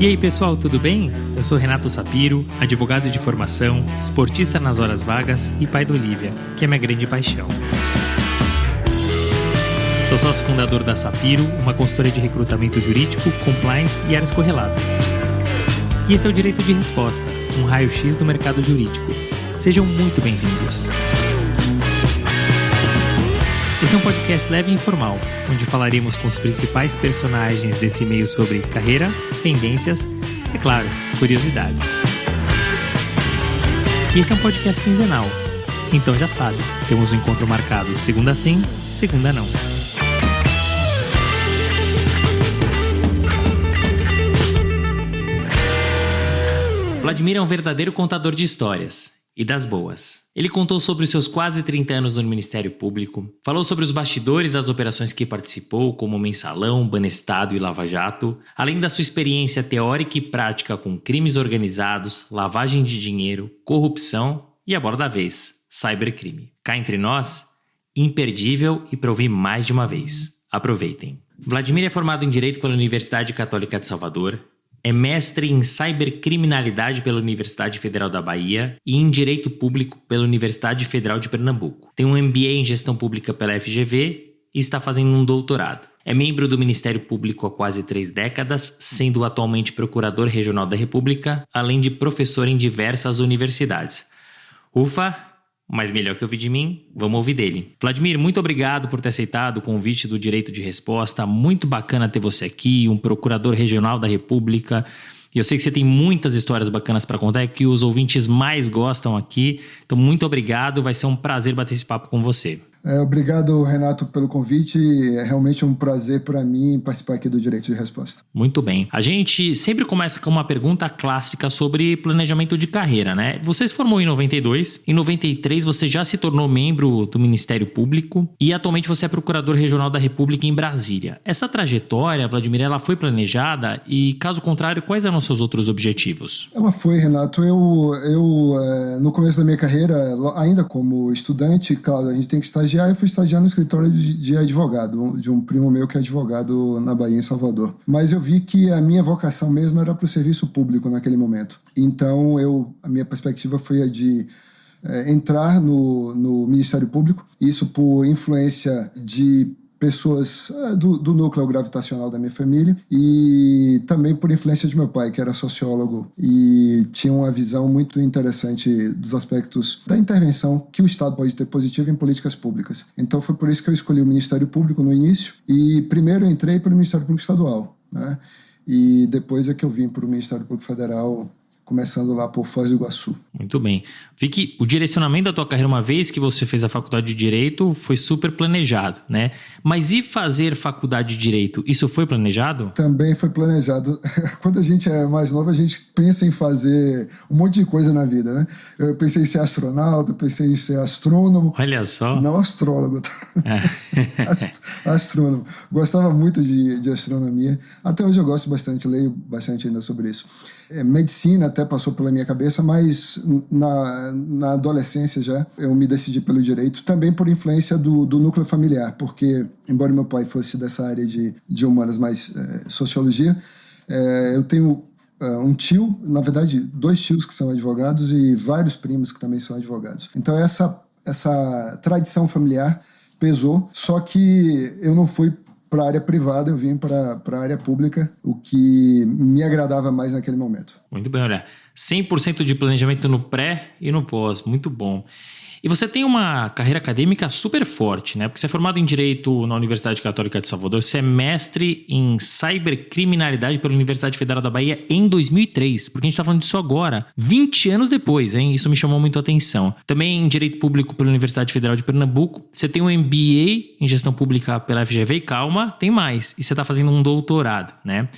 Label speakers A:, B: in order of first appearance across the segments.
A: E aí pessoal, tudo bem? Eu sou Renato Sapiro, advogado de formação, esportista nas horas vagas e pai da Olivia, que é minha grande paixão. Sou sócio fundador da Sapiro, uma consultoria de recrutamento jurídico, compliance e áreas correlatas. E esse é o Direito de Resposta, um raio-x do mercado jurídico. Sejam muito bem-vindos. Esse é um podcast leve e informal, onde falaremos com os principais personagens desse meio sobre carreira, tendências e, claro, curiosidades. E esse é um podcast quinzenal, então já sabe, temos um encontro marcado segunda sim, segunda não. Vladimir é um verdadeiro contador de histórias. E das boas. Ele contou sobre os seus quase 30 anos no Ministério Público, falou sobre os bastidores das operações que participou, como Mensalão, Banestado e Lava Jato, além da sua experiência teórica e prática com crimes organizados, lavagem de dinheiro, corrupção e a bola da vez, cybercrime. Cá entre nós, imperdível e para ouvir mais de uma vez. Aproveitem. Vladimir é formado em Direito pela Universidade Católica de Salvador, é mestre em Cybercriminalidade pela Universidade Federal da Bahia e em Direito Público pela Universidade Federal de Pernambuco. Tem um MBA em Gestão Pública pela FGV e está fazendo um doutorado. É membro do Ministério Público há quase 3 décadas, sendo atualmente Procurador Regional da República, além de professor em diversas universidades. Ufa! Mas melhor que ouvir de mim, vamos ouvir dele. Vladimir, muito obrigado por ter aceitado o convite do Direito de Resposta. Muito bacana ter você aqui, um procurador regional da República. E eu sei que você tem muitas histórias bacanas para contar, que os ouvintes mais gostam aqui. Então, muito obrigado. Vai ser um prazer bater esse papo com você.
B: Obrigado, Renato, pelo convite. É realmente um prazer para mim participar aqui do Direito de Resposta.
A: Muito bem. A gente sempre começa com uma pergunta clássica sobre planejamento de carreira, né? Você se formou em 92, em 93 você já se tornou membro do Ministério Público e atualmente você é Procurador Regional da República em Brasília. Essa trajetória, Vladimir, ela foi planejada e, caso contrário, quais eram os seus outros objetivos?
B: Ela foi, Renato. Eu no começo da minha carreira, ainda como estudante, claro, a gente tem que estagiar. Eu fui estagiar no escritório de advogado, de um primo meu que é advogado na Bahia, em Salvador. Mas eu vi que a minha vocação mesmo era para o serviço público naquele momento. Então, a minha perspectiva foi a de entrar no Ministério Público, isso por influência de pessoas do núcleo gravitacional da minha família e também por influência de meu pai, que era sociólogo e tinha uma visão muito interessante dos aspectos da intervenção que o Estado pode ter positivo em políticas públicas. Então foi por isso que eu escolhi o Ministério Público no início e primeiro eu entrei pelo Ministério Público Estadual, né? E depois é que eu vim para o Ministério Público Federal, começando lá por Foz do Iguaçu.
A: Muito bem. Vi que o direcionamento da tua carreira, uma vez que você fez a faculdade de Direito, foi super planejado, né? Mas e fazer faculdade de Direito, isso foi planejado?
B: Também foi planejado. Quando a gente é mais novo, a gente pensa em fazer um monte de coisa na vida, né? Eu pensei em ser astronauta, pensei em ser astrônomo.
A: Olha só.
B: Não astrólogo. Astrônomo. Gostava muito de astronomia. Até hoje eu gosto bastante, leio bastante ainda sobre isso. Medicina até passou pela minha cabeça, mas na adolescência já eu me decidi pelo direito, também por influência do núcleo familiar, porque embora meu pai fosse dessa área de humanas, mais sociologia, eu tenho um tio, na verdade 2 tios que são advogados e vários primos que também são advogados. Então essa tradição familiar pesou, só que eu não fui para a área privada, eu vim para a área pública, o que me agradava mais naquele momento.
A: Muito bem, olha, 100% de planejamento no pré e no pós, muito bom. E você tem uma carreira acadêmica super forte, né? Porque você é formado em Direito na Universidade Católica de Salvador, você é mestre em Cybercriminalidade pela Universidade Federal da Bahia em 2003, porque a gente está falando disso agora, 20 anos depois, hein? Isso me chamou muito a atenção. Também em Direito Público pela Universidade Federal de Pernambuco, você tem um MBA em Gestão Pública pela FGV e calma, tem mais, e você está fazendo um doutorado, né?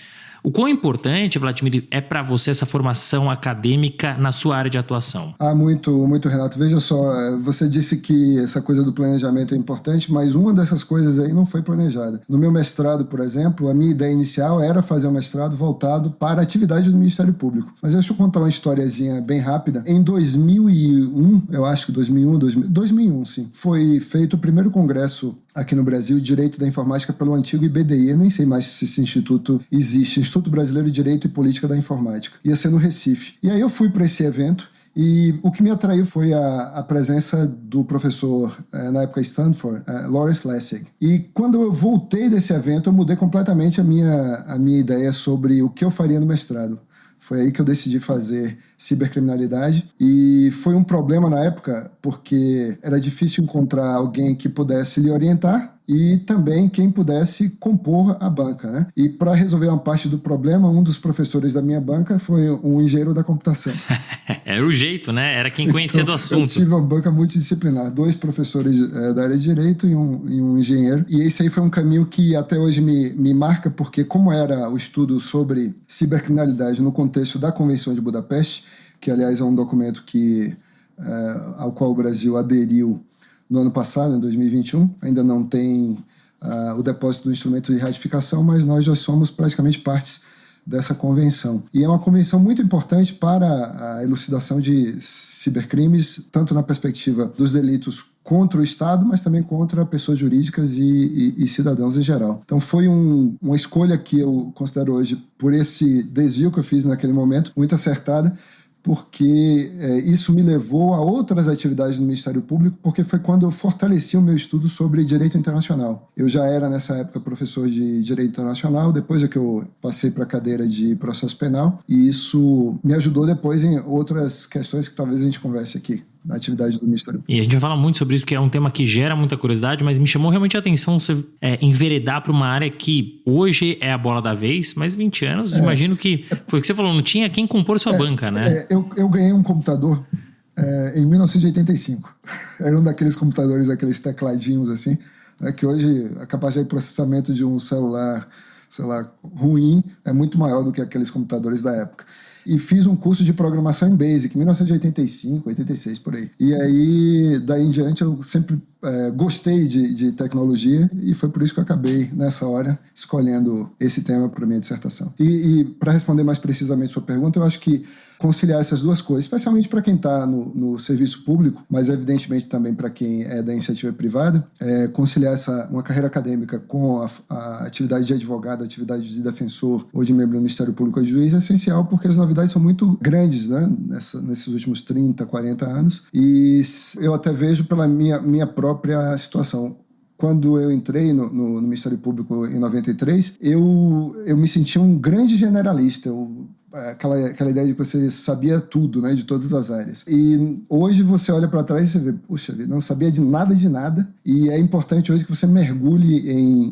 A: O quão importante, Vladimir, é para você essa formação acadêmica na sua área de atuação?
B: Muito, muito, Renato. Veja só, você disse que essa coisa do planejamento é importante, mas uma dessas coisas aí não foi planejada. No meu mestrado, por exemplo, a minha ideia inicial era fazer um mestrado voltado para a atividade do Ministério Público. Mas deixa eu contar uma historiazinha bem rápida. Em 2001, eu acho que 2001, sim, foi feito o primeiro congresso aqui no Brasil, Direito da Informática pelo antigo IBDI. Eu nem sei mais se esse instituto existe, Instituto Brasileiro de Direito e Política da Informática. Ia ser no Recife. E aí eu fui para esse evento e o que me atraiu foi a presença do professor, na época Stanford, Lawrence Lessig. E quando eu voltei desse evento, eu mudei completamente a minha ideia sobre o que eu faria no mestrado. Foi aí que eu decidi fazer cibercriminalidade e foi um problema na época porque era difícil encontrar alguém que pudesse lhe orientar e também quem pudesse compor a banca, né? E para resolver uma parte do problema, um dos professores da minha banca foi um engenheiro da computação.
A: Era o jeito, né? Era quem conhecia do assunto.
B: Eu tive uma banca multidisciplinar, 2 professores da área de direito e um engenheiro. E esse aí foi um caminho que até hoje me marca, porque como era o estudo sobre cibercriminalidade no contexto da Convenção de Budapeste, que aliás é um documento ao qual o Brasil aderiu no ano passado, em 2021, ainda não tem o depósito do instrumento de ratificação, mas nós já somos praticamente partes dessa convenção. E é uma convenção muito importante para a elucidação de cibercrimes, tanto na perspectiva dos delitos contra o Estado, mas também contra pessoas jurídicas e cidadãos em geral. Então foi uma escolha que eu considero hoje, por esse desvio que eu fiz naquele momento, muito acertada, porque isso me levou a outras atividades no Ministério Público, porque foi quando eu fortaleci o meu estudo sobre direito internacional. Eu já era, nessa época, professor de direito internacional, depois é que eu passei para a cadeira de processo penal, e isso me ajudou depois em outras questões que talvez a gente converse aqui na atividade do Ministério Público.
A: E a gente vai falar muito sobre isso, porque é um tema que gera muita curiosidade, mas me chamou realmente a atenção você enveredar para uma área que hoje é a bola da vez, mas 20 anos, imagino que, foi o que você falou, não tinha quem compor sua banca, né?
B: Eu ganhei um computador em 1985. Era um daqueles computadores, aqueles tecladinhos assim, que hoje a capacidade de processamento de um celular, sei lá, ruim, é muito maior do que aqueles computadores da época. E fiz um curso de programação em Basic, em 1985, 86, por aí. E aí, daí em diante, eu sempre gostei de tecnologia e foi por isso que eu acabei, nessa hora, escolhendo esse tema para minha dissertação. E para responder mais precisamente a sua pergunta, eu acho que conciliar essas duas coisas, especialmente para quem está no serviço público, mas evidentemente também para quem é da iniciativa privada, conciliar uma carreira acadêmica com a atividade de advogado, a atividade de defensor ou de membro do Ministério Público ou de juiz é essencial, porque as novidades são muito grandes, né, nesses últimos 30, 40 anos, e eu até vejo pela minha própria situação. Quando eu entrei no Ministério Público em 93, eu me sentia um grande generalista. Aquela ideia de que você sabia tudo, né, de todas as áreas. E hoje você olha para trás e você vê, puxa vida, não sabia de nada, e é importante hoje que você mergulhe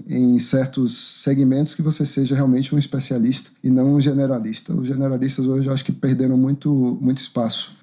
B: em certos segmentos, que você seja realmente um especialista e não um generalista. Os generalistas hoje eu acho que perderam muito espaço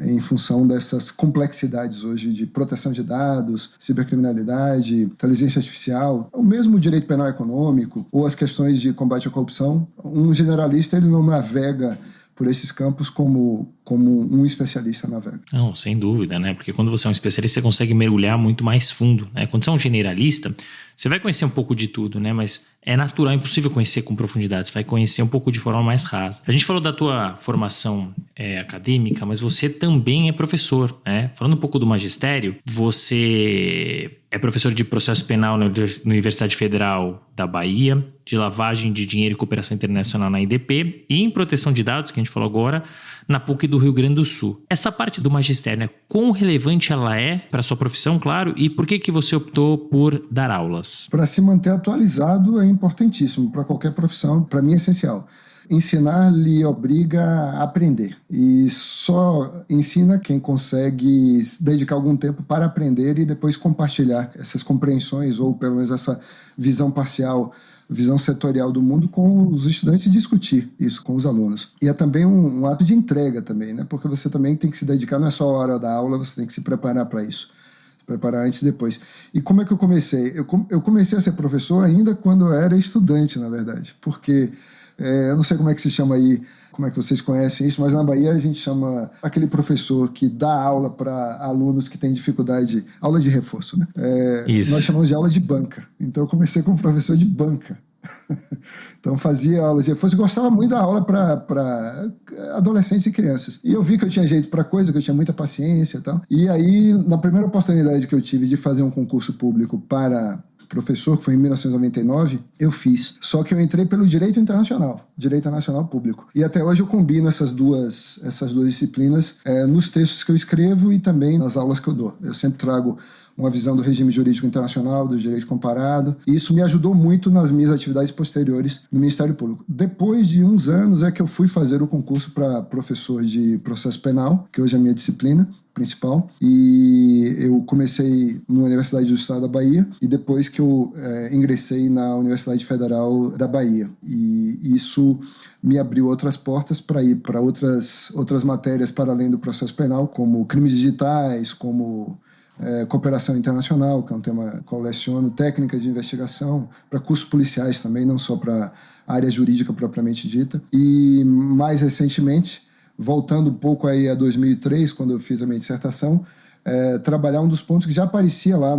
B: em função dessas complexidades hoje de proteção de dados, cibercriminalidade, inteligência artificial, o mesmo direito penal econômico ou as questões de combate à corrupção. Um generalista, ele não navega por esses campos como um especialista navega.
A: Não, sem dúvida, né? Porque quando você é um especialista, você consegue mergulhar muito mais fundo, né? Quando você é um generalista, você vai conhecer um pouco de tudo, né? Mas é natural, é impossível conhecer com profundidade. Você vai conhecer um pouco de forma mais rasa. A gente falou da tua formação acadêmica, mas você também é professor, né? Falando um pouco do magistério, você é professor de processo penal na Universidade Federal da Bahia, de lavagem de dinheiro e cooperação internacional na IDP e em proteção de dados, que a gente falou agora, na PUC do Rio Grande do Sul. Essa parte do magistério, né, quão relevante ela é para a sua profissão, claro, e por que você optou por dar aulas?
B: Para se manter atualizado é importantíssimo para qualquer profissão, para mim é essencial. Ensinar lhe obriga a aprender, e só ensina quem consegue dedicar algum tempo para aprender e depois compartilhar essas compreensões ou pelo menos essa visão parcial, visão setorial do mundo com os estudantes e discutir isso com os alunos. E é também um ato de entrega também, né? Porque você também tem que se dedicar, não é só a hora da aula, você tem que se preparar para isso. Preparar antes e depois. E como é que eu comecei? Eu comecei a ser professor ainda quando eu era estudante, na verdade, porque eu não sei como é que se chama aí, como é que vocês conhecem isso, mas na Bahia a gente chama aquele professor que dá aula para alunos que têm dificuldade, aula de reforço, né? Nós chamamos de aula de banca. Então eu comecei como professor de banca. Então fazia aulas de reforço, gostava muito da aula para adolescentes e crianças. E eu vi que eu tinha jeito para coisa, que eu tinha muita paciência e tal. E aí, na primeira oportunidade que eu tive de fazer um concurso público para professor, que foi em 1999, eu fiz. Só que eu entrei pelo Direito Internacional Público. E até hoje eu combino essas duas disciplinas nos textos que eu escrevo e também nas aulas que eu dou. Eu sempre trago uma visão do regime jurídico internacional, do direito comparado. E isso me ajudou muito nas minhas atividades posteriores no Ministério Público. Depois de uns anos é que eu fui fazer o concurso para professor de processo penal, que hoje é a minha disciplina principal. E eu comecei na Universidade do Estado da Bahia e depois que eu ingressei na Universidade Federal da Bahia. E isso me abriu outras portas para ir para outras matérias para além do processo penal, como crimes digitais, como cooperação internacional, que é um tema que eu leciono, técnicas de investigação, para cursos policiais também, não só para a área jurídica propriamente dita. E mais recentemente, voltando um pouco aí a 2003, quando eu fiz a minha dissertação, trabalhar um dos pontos que já aparecia lá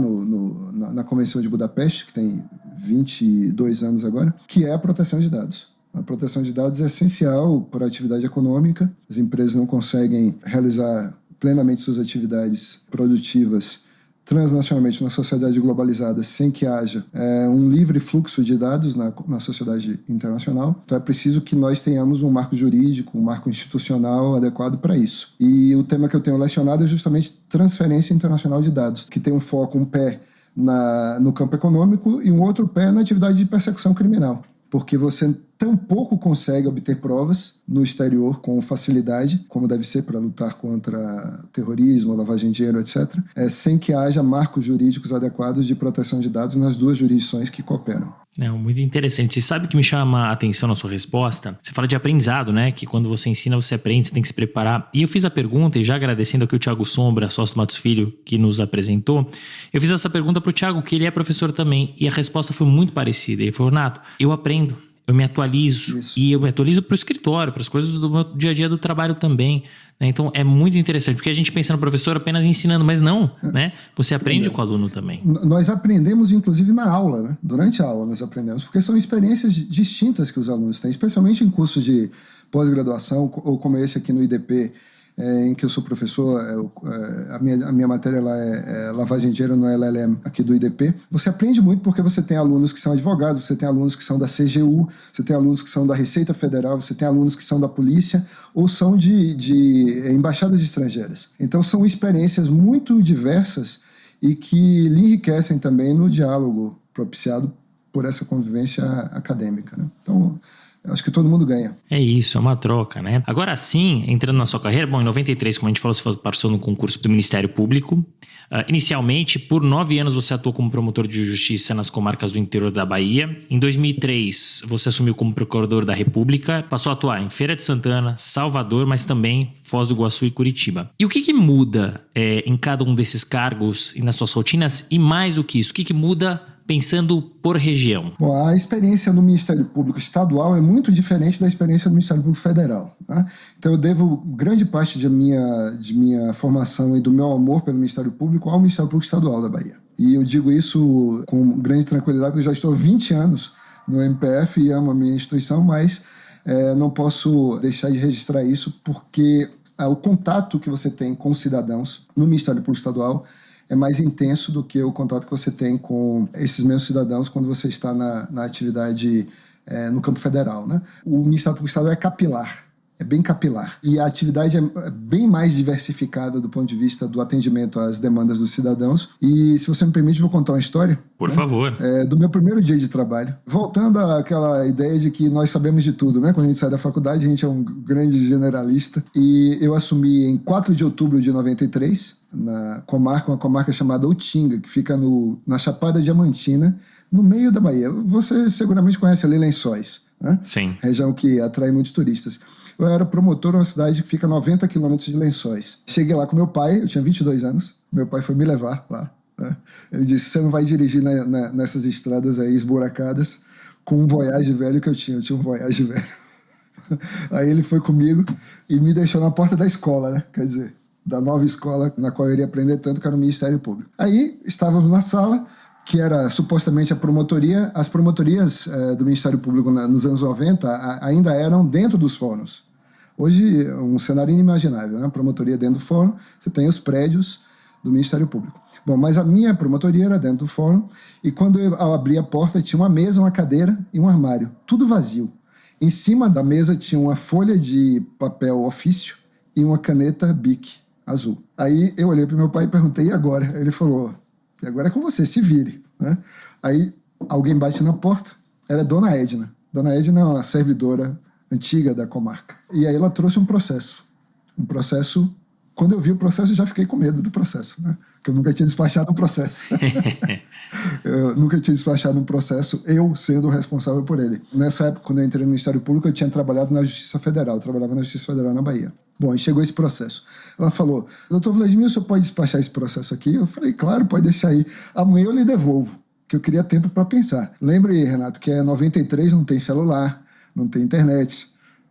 B: na Convenção de Budapeste, que tem 22 anos agora, que é a proteção de dados. A proteção de dados é essencial para a atividade econômica. As empresas não conseguem realizar plenamente suas atividades produtivas transnacionalmente na sociedade globalizada sem que haja um livre fluxo de dados na sociedade internacional. Então é preciso que nós tenhamos um marco jurídico, um marco institucional adequado para isso. E o tema que eu tenho lecionado é justamente transferência internacional de dados, que tem um foco, um pé no campo econômico e um outro pé na atividade de persecução criminal. Porque você tampouco consegue obter provas no exterior com facilidade, como deve ser para lutar contra terrorismo, lavagem de dinheiro, etc., sem que haja marcos jurídicos adequados de proteção de dados nas duas jurisdições que cooperam.
A: Muito interessante. Você sabe o que me chama a atenção na sua resposta? Você fala de aprendizado, né? Que quando você ensina, você aprende, você tem que se preparar. E eu fiz a pergunta, e já agradecendo aqui o Thiago Sombra, sócio do Matos Filho, que nos apresentou, eu fiz essa pergunta para o Thiago, que ele é professor também, e a resposta foi muito parecida. Ele falou, Nato, eu aprendo. Eu me atualizo. Isso. E eu me atualizo para o escritório, para as coisas do meu dia a dia do trabalho também. Né? Então é muito interessante, porque a gente pensa no professor apenas ensinando, mas não, né? Você aprende com o aluno também.
B: Nós aprendemos, inclusive, na aula, né? Durante a aula nós aprendemos, porque são experiências distintas que os alunos têm, especialmente em cursos de pós-graduação, ou como esse aqui no IDP, em que eu sou professor, a minha matéria lá é lavagem de dinheiro no LLM aqui do IDP. Você aprende muito porque você tem alunos que são advogados, você tem alunos que são da CGU, você tem alunos que são da Receita Federal, você tem alunos que são da polícia ou são de embaixadas estrangeiras. Então são experiências muito diversas e que lhe enriquecem também no diálogo propiciado por essa convivência acadêmica, né? Então, acho que todo mundo ganha.
A: É isso, é uma troca, né? Agora sim, entrando na sua carreira, em 93, como a gente falou, você passou no concurso do Ministério Público. Inicialmente, por 9 anos, você atuou como promotor de justiça nas comarcas do interior da Bahia. Em 2003, você assumiu como procurador da República, passou a atuar em Feira de Santana, Salvador, mas também Foz do Iguaçu e Curitiba. E o que muda em cada um desses cargos e nas suas rotinas? E mais do que isso, o que muda pensando por região?
B: Bom, a experiência no Ministério Público Estadual é muito diferente da experiência do Ministério Público Federal. Tá? Então eu devo grande parte de minha formação e do meu amor pelo Ministério Público ao Ministério Público Estadual da Bahia. E eu digo isso com grande tranquilidade, porque eu já estou há 20 anos no MPF e amo a minha instituição, mas não posso deixar de registrar isso porque o contato que você tem com os cidadãos no Ministério Público Estadual é mais intenso do que o contato que você tem com esses mesmos cidadãos quando você está na atividade no campo federal, né? O Ministério Público Estadual é capilar, é bem capilar. E a atividade é bem mais diversificada do ponto de vista do atendimento às demandas dos cidadãos. E, se você me permite, vou contar uma história.
A: Por favor.
B: Do meu primeiro dia de trabalho. Voltando àquela ideia de que nós sabemos de tudo, né? Quando a gente sai da faculdade, a gente é um grande generalista. E eu assumi em 4 de outubro de 93, uma comarca chamada Utinga, que fica na Chapada Diamantina, no meio da Bahia. Você seguramente conhece ali Lençóis, né?
A: Sim.
B: Região que atrai muitos turistas. Eu era promotor numa cidade que fica a 90 quilômetros de Lençóis. Cheguei lá com meu pai, eu tinha 22 anos, meu pai foi me levar lá, né? Ele disse, você não vai dirigir nessas estradas aí esburacadas com um Voyage velho que eu tinha um Voyage velho. Aí ele foi comigo e me deixou na porta da escola, né? Quer dizer, da nova escola na qual eu iria aprender tanto, que era o Ministério Público. Aí estávamos na sala, que era supostamente a promotoria. As promotorias do Ministério Público nos anos 90 ainda eram dentro dos fóruns. Hoje é um cenário inimaginável, né? A promotoria dentro do fórum, você tem os prédios do Ministério Público. Bom, mas a minha promotoria era dentro do fórum, e quando eu abri a porta tinha uma mesa, uma cadeira e um armário, tudo vazio. Em cima da mesa tinha uma folha de papel ofício e uma caneta Bic azul. Aí eu olhei para meu pai e perguntei, e agora? Ele falou, e agora é com você, se vire. Né? Aí alguém bate na porta, era Dona Edna. Dona Edna é uma servidora antiga da comarca. E aí ela trouxe um processo. Quando eu vi o processo, eu já fiquei com medo do processo, né? Porque eu nunca tinha despachado um processo. Eu nunca tinha despachado um processo, eu sendo o responsável por ele. Nessa época, quando eu entrei no Ministério Público, eu tinha trabalhado na Justiça Federal. Eu trabalhava na Justiça Federal na Bahia. Bom, aí chegou esse processo. Ela falou, doutor Vladimir, o senhor pode despachar esse processo aqui? Eu falei, claro, pode deixar aí. Amanhã eu lhe devolvo, que eu queria tempo para pensar. Lembre, Renato, que 93 não tem celular, não tem internet,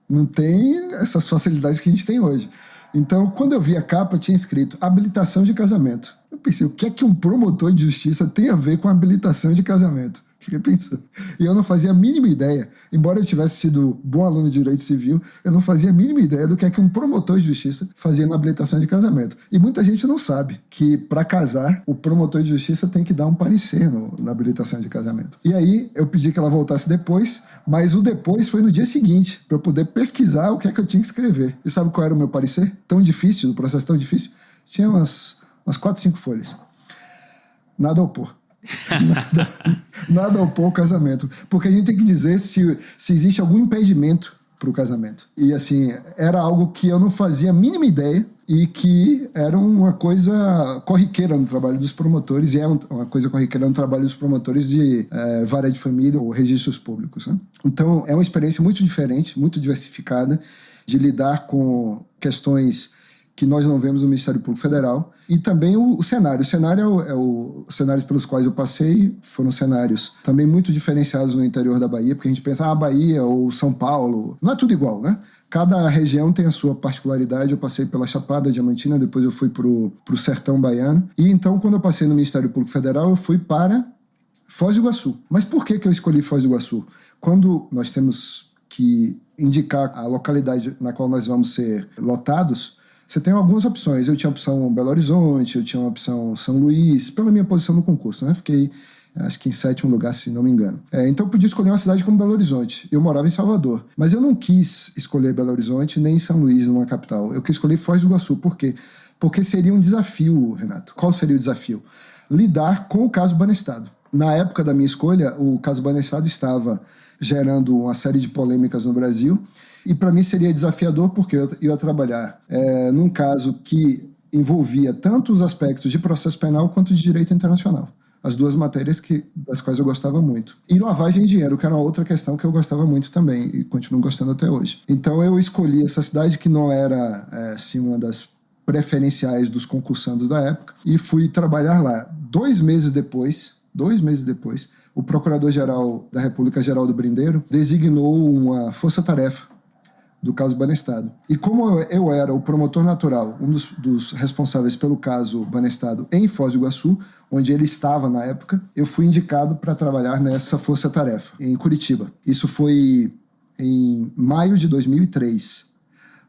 B: não tem essas facilidades que a gente tem hoje. Então, quando eu vi a capa, tinha escrito habilitação de casamento. Eu pensei, o que é que um promotor de justiça tem a ver com habilitação de casamento? Fiquei pensando. E eu não fazia a mínima ideia, embora eu tivesse sido bom aluno de direito civil, eu não fazia a mínima ideia do que é que um promotor de justiça fazia na habilitação de casamento. E muita gente não sabe que, para casar, o promotor de justiça tem que dar um parecer na habilitação de casamento. E aí, eu pedi que ela voltasse depois, mas o depois foi no dia seguinte, para eu poder pesquisar o que é que eu tinha que escrever. E sabe qual era o meu parecer? Tão difícil, o processo tão difícil? Tinha umas 4, 5 folhas. Nada a opor. Nada a opor ao casamento, porque a gente tem que dizer se existe algum impedimento para o casamento. E assim, era algo que eu não fazia a mínima ideia e que era uma coisa corriqueira no trabalho dos promotores, e é uma coisa corriqueira no trabalho dos promotores de vara de família ou registros públicos, né? Então é uma experiência muito diferente, muito diversificada, de lidar com questões que nós não vemos no Ministério Público Federal, e também o cenário. O cenário os cenários pelos quais eu passei foram cenários também muito diferenciados no interior da Bahia, porque a gente pensa, Bahia ou São Paulo, não é tudo igual, né? Cada região tem a sua particularidade. Eu passei pela Chapada Diamantina, depois eu fui pro sertão baiano, e então quando eu passei no Ministério Público Federal, eu fui para Foz do Iguaçu. Mas por que eu escolhi Foz do Iguaçu? Quando nós temos que indicar a localidade na qual nós vamos ser lotados, você tem algumas opções. Eu tinha a opção Belo Horizonte, eu tinha a opção São Luís, pela minha posição no concurso, né? Fiquei, acho que em 7º lugar, se não me engano. Então eu podia escolher uma cidade como Belo Horizonte. Eu morava em Salvador. Mas eu não quis escolher Belo Horizonte nem São Luís, numa capital. Eu quis escolher Foz do Iguaçu. Por quê? Porque seria um desafio, Renato. Qual seria o desafio? Lidar com o caso Banestado. Na época da minha escolha, o caso Banestado estava gerando uma série de polêmicas no Brasil. E para mim seria desafiador porque eu ia trabalhar num caso que envolvia tanto os aspectos de processo penal quanto de direito internacional. As duas matérias das quais eu gostava muito. E lavagem de dinheiro, que era uma outra questão que eu gostava muito também e continuo gostando até hoje. Então eu escolhi essa cidade que não era assim, uma das preferenciais dos concursandos da época e fui trabalhar lá. 2 meses depois, o Procurador-Geral da República, Geraldo Brindeiro, designou uma força-tarefa do caso Banestado. E como eu era o promotor natural, um dos responsáveis pelo caso Banestado em Foz do Iguaçu, onde ele estava na época, eu fui indicado para trabalhar nessa força-tarefa, em Curitiba. Isso foi em maio de 2003.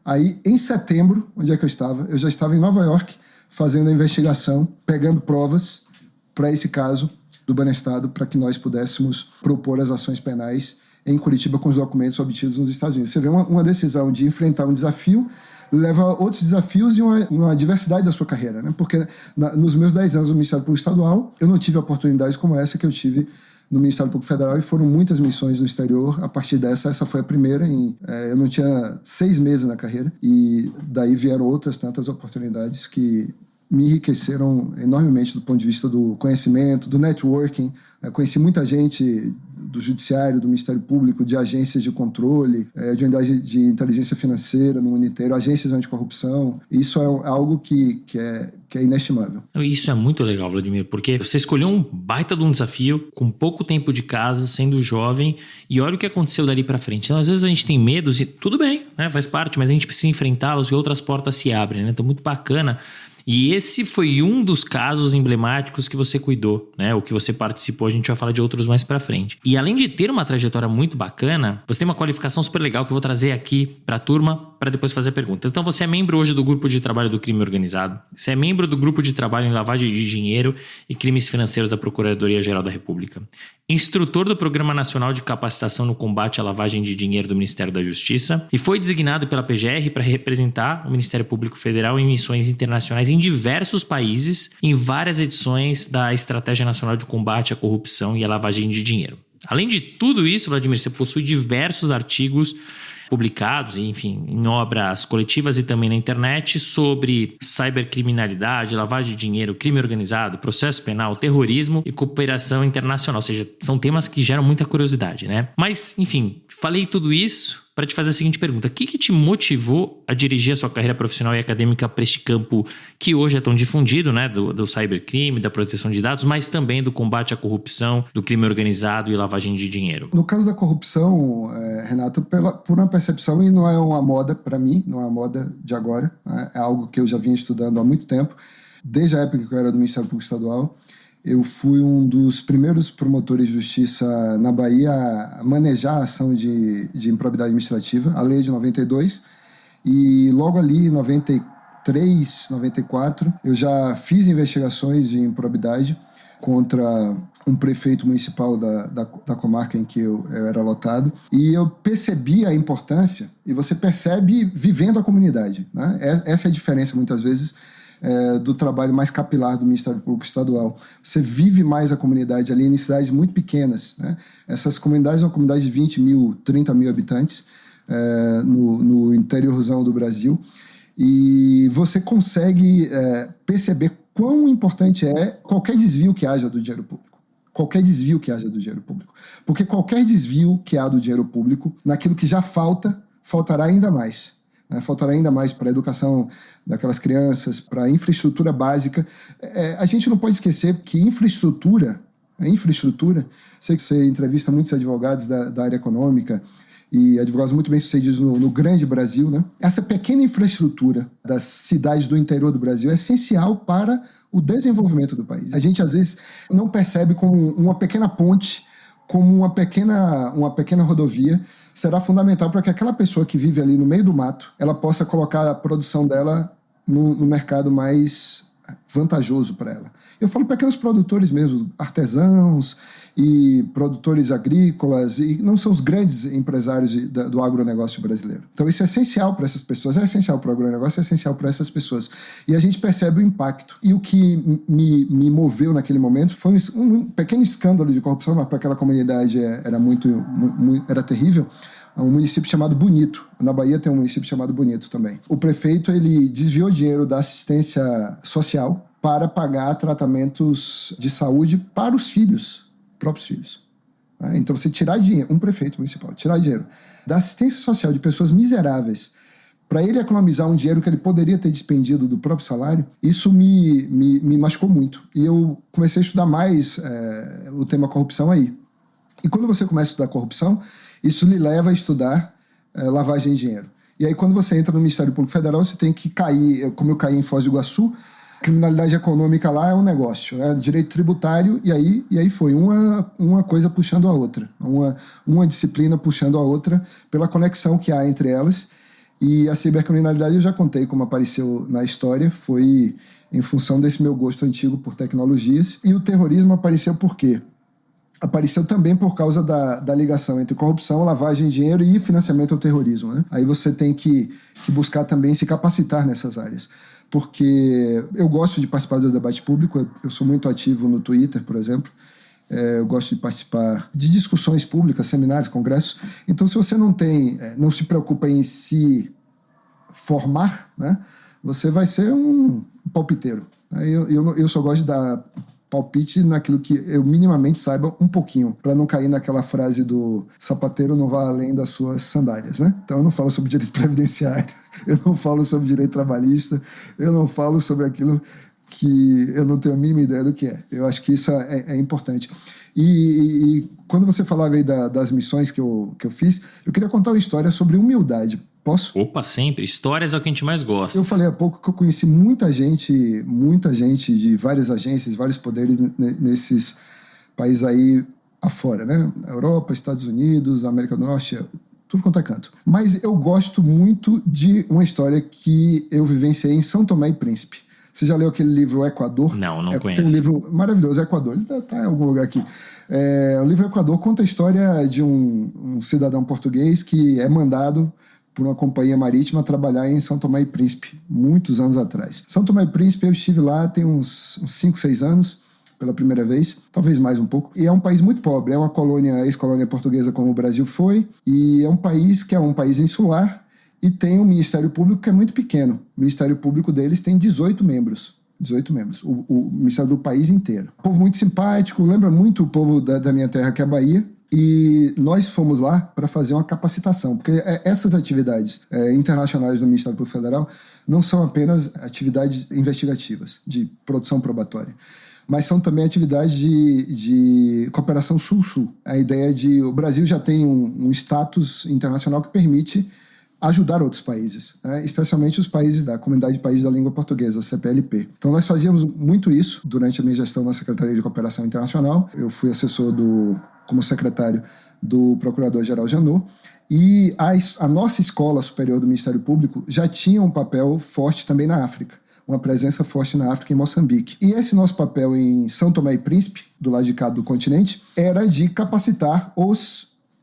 B: Aí, em setembro, onde é que eu estava? Eu já estava em Nova York, fazendo a investigação, pegando provas para esse caso do Banestado, para que nós pudéssemos propor as ações penais em Curitiba com os documentos obtidos nos Estados Unidos. Você vê uma decisão de enfrentar um desafio, leva a outros desafios e uma diversidade da sua carreira, né? Porque nos meus 10 anos no Ministério Público Estadual, eu não tive oportunidades como essa que eu tive no Ministério Público Federal, e foram muitas missões no exterior. A partir dessa, essa foi a primeira. Eu não tinha 6 meses na carreira, e daí vieram outras tantas oportunidades que me enriqueceram enormemente do ponto de vista do conhecimento, do networking. Eu conheci muita gente do Judiciário, do Ministério Público, de agências de controle, de unidade de inteligência financeira no mundo inteiro, agências anticorrupção. Isso é algo que é inestimável.
A: Isso é muito legal, Vladimir, porque você escolheu um baita de um desafio, com pouco tempo de casa, sendo jovem, e olha o que aconteceu dali pra frente. Então, às vezes a gente tem medos, e tudo bem, né, faz parte, mas a gente precisa enfrentá-los e outras portas se abrem, né? Então, muito bacana E esse foi um dos casos emblemáticos que você cuidou, né? O que você participou, a gente vai falar de outros mais pra frente. E além de ter uma trajetória muito bacana, você tem uma qualificação super legal que eu vou trazer aqui pra turma para depois fazer a pergunta. Então você é membro hoje do grupo de trabalho do crime organizado, você é membro do grupo de trabalho em lavagem de dinheiro e crimes financeiros da Procuradoria-Geral da República, instrutor do Programa Nacional de Capacitação no Combate à Lavagem de Dinheiro do Ministério da Justiça e foi designado pela PGR para representar o Ministério Público Federal em missões internacionais em diversos países, em várias edições da Estratégia Nacional de Combate à Corrupção e à Lavagem de Dinheiro. Além de tudo isso, Vladimir, você possui diversos artigos publicados, enfim, em obras coletivas e também na internet sobre cybercriminalidade, lavagem de dinheiro, crime organizado, processo penal, terrorismo e cooperação internacional. Ou seja, são temas que geram muita curiosidade, né? Mas, enfim, falei tudo isso para te fazer a seguinte pergunta. O que te motivou a dirigir a sua carreira profissional e acadêmica para este campo que hoje é tão difundido, né? Do cybercrime, da proteção de dados, mas também do combate à corrupção, do crime organizado e lavagem de dinheiro?
B: No caso da corrupção, Renato, por uma percepção, e não é uma moda para mim, não é uma moda de agora, né? É algo que eu já vinha estudando há muito tempo, desde a época que eu era do Ministério Público Estadual. Eu fui um dos primeiros promotores de justiça na Bahia a manejar a ação de improbidade administrativa, a lei de 92, e logo ali, em 93, 94, eu já fiz investigações de improbidade contra um prefeito municipal da comarca em que eu era lotado, e eu percebi a importância, e você percebe vivendo a comunidade, né? Essa é a diferença, muitas vezes, do trabalho mais capilar do Ministério Público Estadual. Você vive mais a comunidade ali em cidades muito pequenas, né? Essas comunidades são comunidades de 20 mil, 30 mil habitantes no interiorzão do Brasil, e você consegue perceber quão importante é qualquer desvio que haja do dinheiro público. Qualquer desvio que haja do dinheiro público. Porque qualquer desvio que há do dinheiro público, naquilo que já faltará ainda mais. Faltará ainda mais para a educação daquelas crianças, para a infraestrutura básica. A gente não pode esquecer que infraestrutura, sei que você entrevista muitos advogados da área econômica e advogados muito bem sucedidos no grande Brasil, né? Essa pequena infraestrutura das cidades do interior do Brasil é essencial para o desenvolvimento do país. A gente às vezes não percebe como uma pequena ponte, como uma pequena rodovia, será fundamental para que aquela pessoa que vive ali no meio do mato, ela possa colocar a produção dela no mercado mais vantajoso para ela. Eu falo pequenos produtores mesmo, artesãos e produtores agrícolas, e não são os grandes empresários do agronegócio brasileiro. Então isso é essencial para essas pessoas, é essencial para o agronegócio, é essencial para essas pessoas. E a gente percebe o impacto. E o que me moveu naquele momento foi um pequeno escândalo de corrupção, mas para aquela comunidade era terrível. Um município chamado Bonito. Na Bahia tem um município chamado Bonito também. O prefeito, ele desviou dinheiro da assistência social para pagar tratamentos de saúde para os próprios filhos. Então você tirar dinheiro, um prefeito municipal, tirar dinheiro da assistência social de pessoas miseráveis para ele economizar um dinheiro que ele poderia ter despendido do próprio salário, isso me machucou muito. E eu comecei a estudar mais o tema corrupção aí. E quando você começa a estudar corrupção, isso lhe leva a estudar lavagem de dinheiro. E aí, quando você entra no Ministério Público Federal, você tem que cair, como eu caí em Foz do Iguaçu, criminalidade econômica lá é um negócio, direito tributário, e aí foi uma coisa puxando a outra, uma disciplina puxando a outra, pela conexão que há entre elas. E a cibercriminalidade, eu já contei como apareceu na história, foi em função desse meu gosto antigo por tecnologias. E o terrorismo apareceu por quê? Apareceu também por causa da ligação entre corrupção, lavagem de dinheiro e financiamento ao terrorismo, né? Aí você tem que buscar também se capacitar nessas áreas. Porque eu gosto de participar do debate público, eu sou muito ativo no Twitter, por exemplo. Eu gosto de participar de discussões públicas, seminários, congressos. Então, se você não se preocupa em se formar, né, você vai ser um palpiteiro. Eu só gosto de dar palpite naquilo que eu minimamente saiba um pouquinho, para não cair naquela frase do sapateiro não vai além das suas sandálias, né? Então eu não falo sobre direito previdenciário, eu não falo sobre direito trabalhista, eu não falo sobre aquilo que eu não tenho a mínima ideia do que é. Eu acho que isso é importante. E quando você falava aí das missões que eu fiz, eu queria contar uma história sobre humildade. Posso?
A: Opa, sempre. Histórias é o que a gente mais gosta.
B: Eu falei há pouco que eu conheci muita gente de várias agências, vários poderes nesses países aí afora, né? Europa, Estados Unidos, América do Norte, tudo quanto é canto. Mas eu gosto muito de uma história que eu vivenciei em São Tomé e Príncipe. Você já leu aquele livro O Equador?
A: Não conheço.
B: Tem um livro maravilhoso, Equador. Ele tá em algum lugar aqui. O livro Equador conta a história de um cidadão português que é mandado por uma companhia marítima trabalhar em São Tomé e Príncipe, muitos anos atrás. São Tomé e Príncipe, eu estive lá tem uns 5, 6 anos, pela primeira vez, talvez mais um pouco. E é um país muito pobre, é uma ex-colônia portuguesa como o Brasil foi, e é um país que é um país insular e tem um Ministério Público que é muito pequeno. O Ministério Público deles tem 18 membros. 18 membros, o Ministério do país inteiro. Povo muito simpático, lembra muito o povo da minha terra, que é a Bahia. E nós fomos lá para fazer uma capacitação, porque essas atividades internacionais do Ministério Público Federal não são apenas atividades investigativas, de produção probatória, mas são também atividades de cooperação sul-sul. A ideia de... O Brasil já tem um status internacional que permite ajudar outros países, né? Especialmente os países da Comunidade de Países da Língua Portuguesa, CPLP. Então nós fazíamos muito isso durante a minha gestão na Secretaria de Cooperação Internacional. Eu fui assessor como secretário do Procurador-Geral Janot, e a nossa Escola Superior do Ministério Público já tinha um papel forte também na África, uma presença forte na África, em Moçambique. E esse nosso papel em São Tomé e Príncipe, do lado de cá do continente, era de capacitar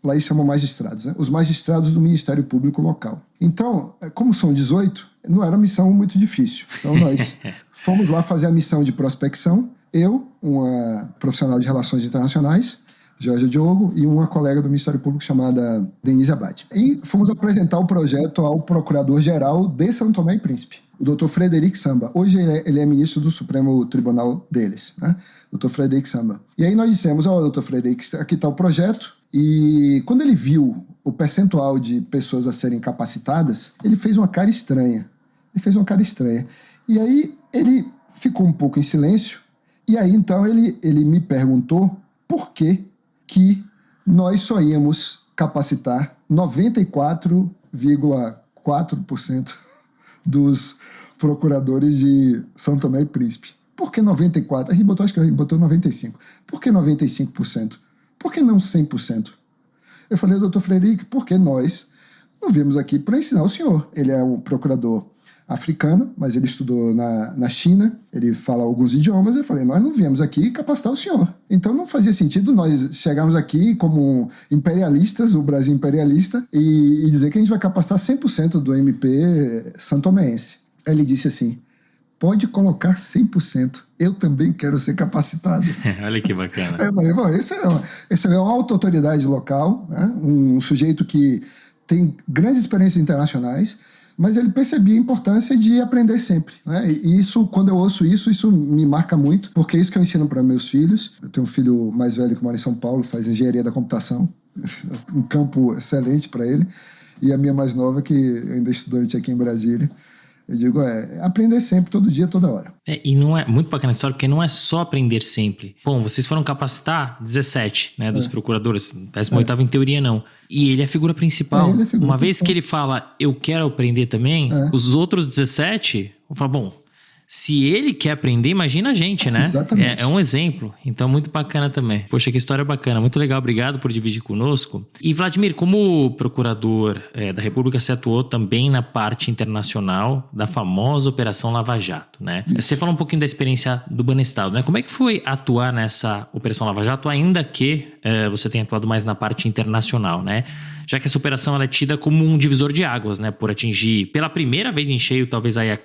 B: lá eles chamam magistrados, né? Os magistrados do Ministério Público local. Então, como são 18, não era uma missão muito difícil. Então nós fomos lá fazer a missão de prospecção, eu, uma profissional de relações internacionais, Georgia Diogo, e uma colega do Ministério Público chamada Denise Abad. E fomos apresentar o projeto ao Procurador-Geral de São Tomé e Príncipe, o Dr. Frederico Samba. Hoje ele é ministro do Supremo Tribunal deles, né? Dr. Frederico Samba. E aí nós dissemos, Dr. Frederico, aqui está o projeto. E quando ele viu o percentual de pessoas a serem capacitadas, ele fez uma cara estranha. E aí ele ficou um pouco em silêncio. E aí então ele me perguntou por que nós só íamos capacitar 94,4% dos procuradores de São Tomé e Príncipe. Por que 94%? Acho que ele botou 95%. Por que 95%? Por que não 100%? Eu falei, doutor Frederico, porque nós não viemos aqui para ensinar o senhor. Ele é um procurador africano, mas ele estudou na China, ele fala alguns idiomas. Eu falei, nós não viemos aqui capacitar o senhor. Então não fazia sentido nós chegarmos aqui como imperialistas, o Brasil imperialista, e dizer que a gente vai capacitar 100% do MP santomense. Aí ele disse assim, pode colocar 100%. Eu também quero ser capacitado.
A: Olha que bacana.
B: Aí eu falei, esse é uma autoridade local, né? Um sujeito que tem grandes experiências internacionais, mas ele percebia a importância de aprender sempre, né? E isso, quando eu ouço isso me marca muito, porque é isso que eu ensino para meus filhos. Eu tenho um filho mais velho que mora em São Paulo, faz engenharia da computação, um campo excelente para ele, e a minha mais nova, que ainda é estudante aqui em Brasília. Eu digo, aprender sempre, todo dia, toda hora.
A: E não é muito bacana a história, porque não é só aprender sempre. Bom, vocês foram capacitar 17, né, dos procuradores, 18º em teoria não. E ele é a figura principal. Uma vez que ele fala, eu quero aprender também, os outros 17 vão falar, bom, se ele quer aprender, imagina a gente, né?
B: Exatamente.
A: É um exemplo. Então, muito bacana também. Poxa, que história bacana. Muito legal. Obrigado por dividir conosco. E, Vladimir, como procurador da República, você atuou também na parte internacional da famosa Operação Lava Jato, né? Isso. Você falou um pouquinho da experiência do Banestado, né? Como é que foi atuar nessa Operação Lava Jato, ainda que você tenha atuado mais na parte internacional, né? Já que essa operação ela é tida como um divisor de águas, né? Por atingir pela primeira vez em cheio, talvez aí a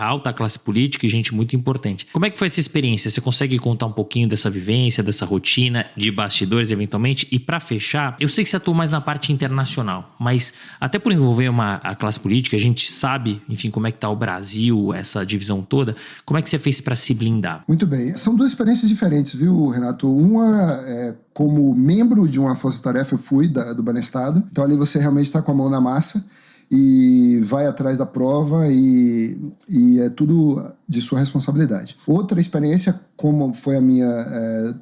A: alta classe política e gente muito importante. Como é que foi essa experiência? Você consegue contar um pouquinho dessa vivência, dessa rotina de bastidores, eventualmente? E para fechar, eu sei que você atuou mais na parte internacional, mas até por envolver a classe política, a gente sabe, enfim, como é que tá o Brasil, essa divisão toda. Como é que você fez para se blindar?
B: Muito bem. São duas experiências diferentes, viu, Renato? Uma como membro de uma força-tarefa, eu fui do Banestado. Então ali você realmente está com a mão na massa. e vai atrás da prova e é tudo de sua responsabilidade. Outra experiência, como foi a minha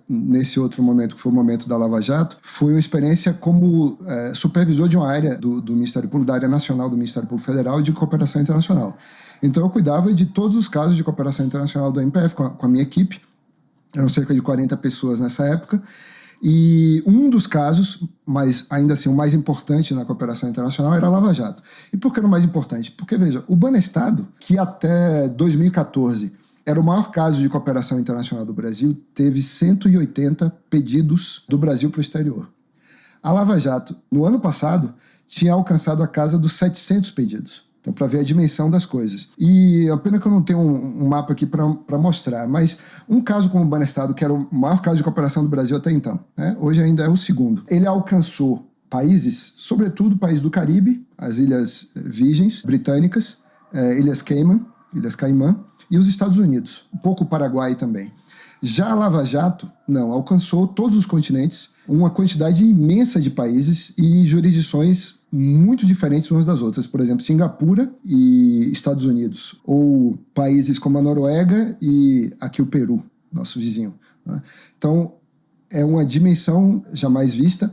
B: nesse outro momento, que foi o momento da Lava Jato, foi uma experiência como supervisor de uma área do Ministério Público, da área nacional do Ministério Público Federal de cooperação internacional. Então eu cuidava de todos os casos de cooperação internacional do MPF com a minha equipe. Eram cerca de 40 pessoas nessa época. E um dos casos, mas ainda assim o mais importante na cooperação internacional, era a Lava Jato. E por que era o mais importante? Porque, veja, o Banestado, que até 2014 era o maior caso de cooperação internacional do Brasil, teve 180 pedidos do Brasil para o exterior. A Lava Jato, no ano passado, tinha alcançado a casa dos 700 pedidos. Então, para ver a dimensão das coisas. E a pena que eu não tenho um mapa aqui para mostrar, mas um caso como o Banestado, que era o maior caso de cooperação do Brasil até então, né? Hoje ainda é o segundo. Ele alcançou países, sobretudo países do Caribe, as Ilhas Virgens Britânicas, Ilhas Caimã, e os Estados Unidos, um pouco o Paraguai também. Já a Lava Jato, não, alcançou todos os continentes, uma quantidade imensa de países e jurisdições muito diferentes umas das outras. Por exemplo, Singapura e Estados Unidos, ou países como a Noruega e aqui o Peru, nosso vizinho, né? Então, é uma dimensão jamais vista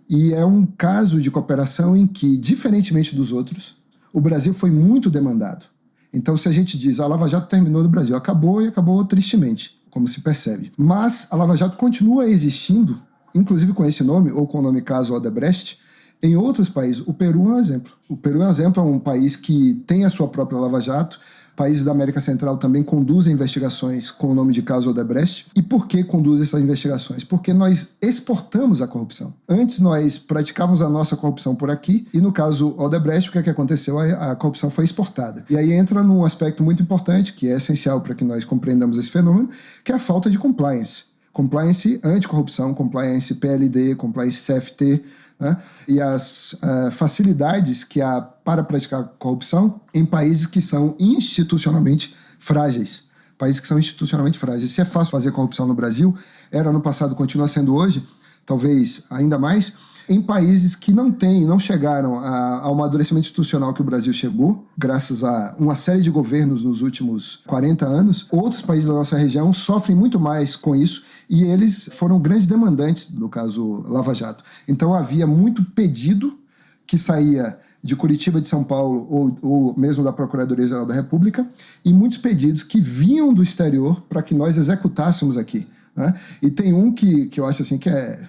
B: e é um caso de cooperação em que, diferentemente dos outros, o Brasil foi muito demandado. Então, se a gente diz a Lava Jato terminou no Brasil, acabou e acabou tristemente, como se percebe. Mas a Lava Jato continua existindo, inclusive com esse nome, ou com o nome caso Odebrecht, em outros países. O Peru é um exemplo. O Peru é um exemplo, é um país que tem a sua própria Lava Jato. Países da América Central também conduzem investigações com o nome de caso Odebrecht. E por que conduzem essas investigações? Porque nós exportamos a corrupção. Antes nós praticávamos a nossa corrupção por aqui, e no caso Odebrecht, o que é que aconteceu? A corrupção foi exportada. E aí entra num aspecto muito importante, que é essencial para que nós compreendamos esse fenômeno, que é a falta de compliance. Compliance anticorrupção, compliance PLD, compliance CFT, né? E as facilidades que há para praticar corrupção em países que são institucionalmente frágeis. Países que são institucionalmente frágeis. Se é fácil fazer corrupção no Brasil, era no passado, continua sendo hoje, talvez ainda mais, em países que não chegaram ao amadurecimento institucional que o Brasil chegou, graças a uma série de governos nos últimos 40 anos. Outros países da nossa região sofrem muito mais com isso e eles foram grandes demandantes do caso Lava Jato. Então havia muito pedido que saía de Curitiba, de São Paulo ou mesmo da Procuradoria-Geral da República e muitos pedidos que vinham do exterior para que nós executássemos aqui, né? E tem um que eu acho assim que é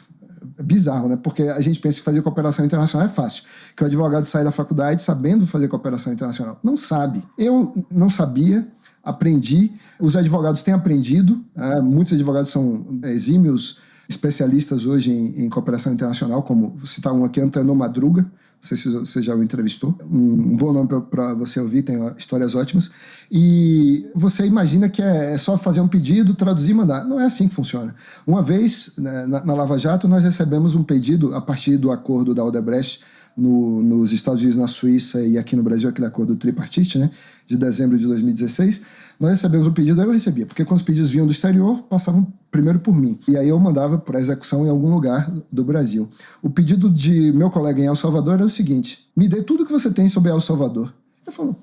B: bizarro, né? Porque a gente pensa que fazer cooperação internacional é fácil, que o advogado sai da faculdade sabendo fazer cooperação internacional. Não sabe. Eu não sabia, aprendi, os advogados têm aprendido, muitos advogados são exímios especialistas hoje em cooperação internacional, como vou citar um aqui, Antônio Madruga, não sei se você já o entrevistou, um bom nome para você ouvir, tem histórias ótimas, e você imagina que é só fazer um pedido, traduzir e mandar. Não é assim que funciona. Uma vez, na Lava Jato, nós recebemos um pedido a partir do acordo da Odebrecht nos Estados Unidos, na Suíça e aqui no Brasil, aquele acordo tripartite, né, de dezembro de 2016, nós recebemos um pedido, aí eu recebia, porque quando os pedidos vinham do exterior, passavam primeiro por mim, e aí eu mandava para execução em algum lugar do Brasil. O pedido de meu colega em El Salvador era o seguinte: me dê tudo que você tem sobre El Salvador. Eu falo,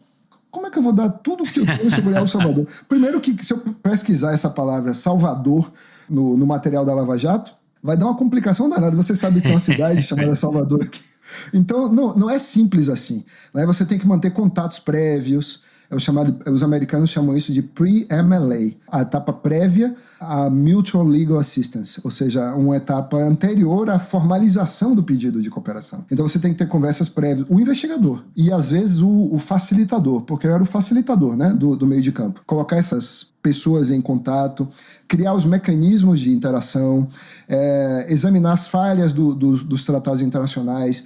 B: como é que eu vou dar tudo que eu tenho sobre El Salvador? Primeiro que se eu pesquisar essa palavra Salvador no material da Lava Jato, vai dar uma complicação danada. Você sabe que tem uma cidade chamada Salvador aqui. Então, não é simples assim, né? Você tem que manter contatos prévios, os americanos chamam isso de pre-MLA, a etapa prévia à Mutual Legal Assistance, ou seja, uma etapa anterior à formalização do pedido de cooperação. Então você tem que ter conversas prévias, o investigador e às vezes o facilitador, porque eu era o facilitador, né, do meio de campo. Colocar essas pessoas em contato, criar os mecanismos de interação, examinar as falhas dos tratados internacionais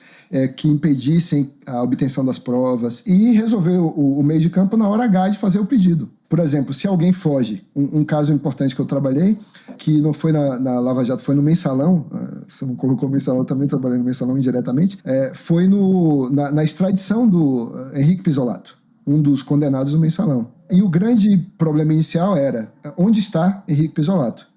B: que impedissem a obtenção das provas e resolver o meio de campo na hora H de fazer o pedido. Por exemplo, se alguém foge, um caso importante que eu trabalhei, que não foi na Lava Jato, foi no Mensalão, você não colocou o Mensalão, eu também trabalhei no Mensalão indiretamente, foi na extradição do Henrique Pizzolatto, um dos condenados do Mensalão. E o grande problema inicial era, onde está Henrique Pizzolatto?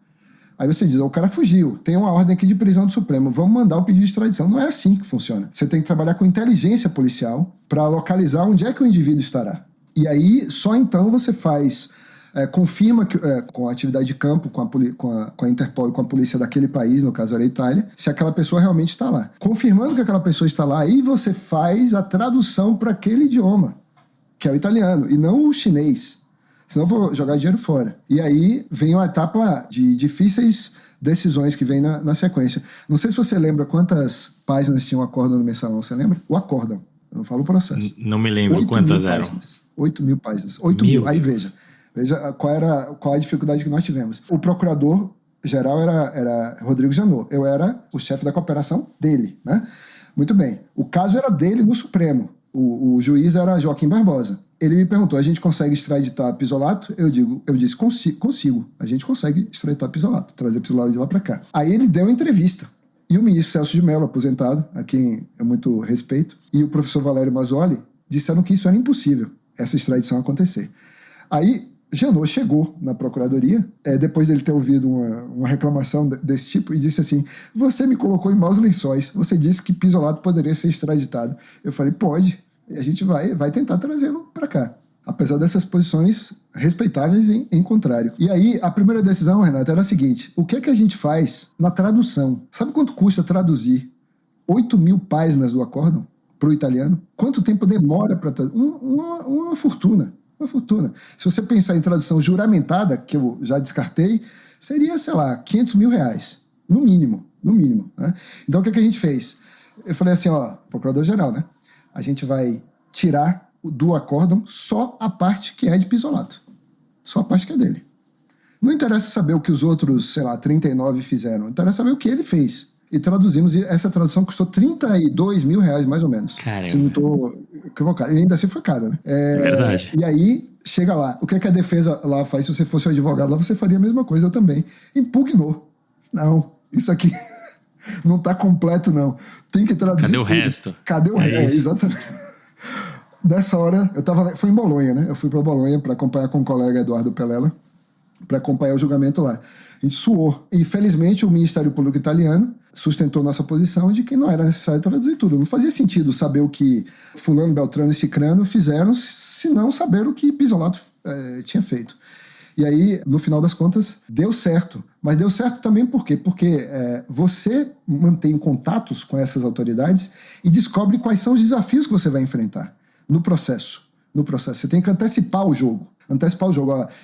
B: Aí você diz, o cara fugiu, tem uma ordem aqui de prisão do Supremo, vamos mandar o pedido de extradição. Não é assim que funciona. Você tem que trabalhar com inteligência policial para localizar onde é que o indivíduo estará. E aí, só então você confirma que, com a atividade de campo, com a Interpol e com a polícia daquele país, no caso era a Itália, se aquela pessoa realmente está lá. Confirmando que aquela pessoa está lá, aí você faz a tradução para aquele idioma, que é o italiano, e não o chinês. Senão eu vou jogar dinheiro fora. E aí vem uma etapa de difíceis decisões que vem na sequência. Não sei se você lembra quantas páginas tinha o acórdão do mensalão, você lembra? O acórdão, eu não falo o processo.
A: Não me lembro quantas eram.
B: 8.000 páginas. 8.000. Aí veja qual a dificuldade que nós tivemos. O procurador-geral era Rodrigo Janot. Eu era o chefe da cooperação dele, né? Muito bem. O caso era dele no Supremo. O juiz era Joaquim Barbosa. Ele me perguntou, a gente consegue extraditar Pizzolatto? Eu disse, consigo. A gente consegue extraditar Pizzolatto, trazer Pizzolatto de lá para cá. Aí ele deu uma entrevista. E o ministro Celso de Mello, aposentado, a quem eu muito respeito, e o professor Valério Mazzoli disseram que isso era impossível, essa extradição acontecer. Aí Janot chegou na procuradoria, depois dele ter ouvido uma reclamação desse tipo, e disse assim, você me colocou em maus lençóis, você disse que Pizzolatto poderia ser extraditado. Eu falei, pode, e a gente vai tentar trazê-lo para cá, apesar dessas posições respeitáveis em contrário. E aí, a primeira decisão, Renato, era a seguinte, o que é que a gente faz na tradução? Sabe quanto custa traduzir 8.000 páginas do acórdão para o italiano? Quanto tempo demora para traduzir? Uma fortuna. Uma fortuna. Se você pensar em tradução juramentada, que eu já descartei, seria, sei lá, R$500 mil, no mínimo, né? Então, o que a gente fez? Eu falei assim, procurador-geral, né? A gente vai tirar do acórdão só a parte que é de Pizzolatto. Só a parte que é dele. Não interessa saber o que os outros, sei lá, 39 fizeram. Interessa saber o que ele fez. E traduzimos, e essa tradução custou R$32 mil, mais ou menos.
A: Caramba.
B: Se não estou equivocado. E ainda assim foi caro, né?
A: Verdade.
B: E aí, chega lá. O que a defesa lá faz? Se você fosse um advogado lá, você faria a mesma coisa, eu também. Impugnou. Não, isso aqui não está completo, não. Tem que traduzir.
A: Cadê o resto?
B: Cadê o resto? Exatamente. Dessa hora, foi em Bolonha, né? Eu fui para Bolonha para acompanhar com o colega Eduardo Pelela, para acompanhar o julgamento lá. A gente suou. E, felizmente, o Ministério Público italiano sustentou nossa posição de que não era necessário traduzir tudo. Não fazia sentido saber o que fulano, beltrano e cicrano fizeram, se não saber o que Pizzolatto tinha feito. E aí, no final das contas, deu certo. Mas deu certo também por quê? Porque você mantém contatos com essas autoridades e descobre quais são os desafios que você vai enfrentar no processo. Você tem que antecipar o jogo.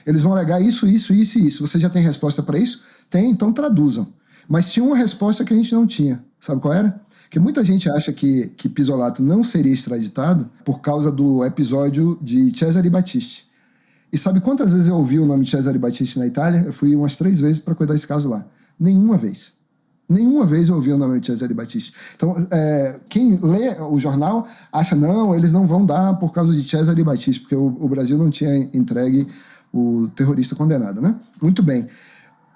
B: Eles vão alegar isso, isso, isso e isso. Você já tem resposta para isso? Tem, então traduzam. Mas tinha uma resposta que a gente não tinha. Sabe qual era? Que muita gente acha que Pizzolatto não seria extraditado por causa do episódio de Cesare Battisti. E sabe quantas vezes eu ouvi o nome de Cesare Battisti na Itália? Eu fui umas 3 vezes para cuidar desse caso lá. Nenhuma vez eu ouvi o nome de Cesare Battisti. Então, quem lê o jornal acha, não, eles não vão dar por causa de Cesare Battisti, porque o Brasil não tinha entregue o terrorista condenado, né? Muito bem.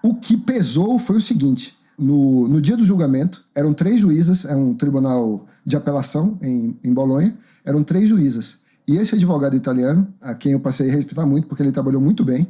B: O que pesou foi o seguinte, no dia do julgamento, eram 3 juízas, é um tribunal de apelação em Bolonha, eram 3 juízas. E esse advogado italiano, a quem eu passei a respeitar muito, porque ele trabalhou muito bem,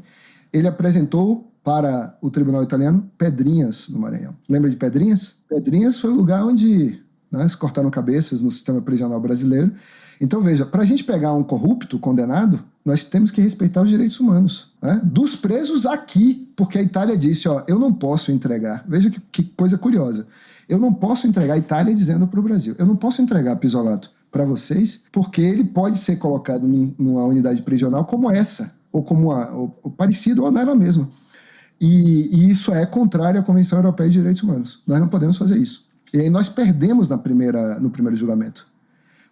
B: ele apresentou para o tribunal italiano Pedrinhas, no Maranhão. Lembra de Pedrinhas? Pedrinhas foi o lugar onde se cortaram cabeças no sistema prisional brasileiro. Então, veja, para a gente pegar um corrupto condenado, nós temos que respeitar os direitos humanos, né? Dos presos aqui, porque a Itália disse, eu não posso entregar. Veja que coisa curiosa. Eu não posso entregar a Itália dizendo para o Brasil. Eu não posso entregar Pizzolatto para vocês, porque ele pode ser colocado numa unidade prisional como essa, ou como ou parecido, ou nela mesma. E isso é contrário à Convenção Europeia de Direitos Humanos. Nós não podemos fazer isso. E aí nós perdemos no primeiro julgamento.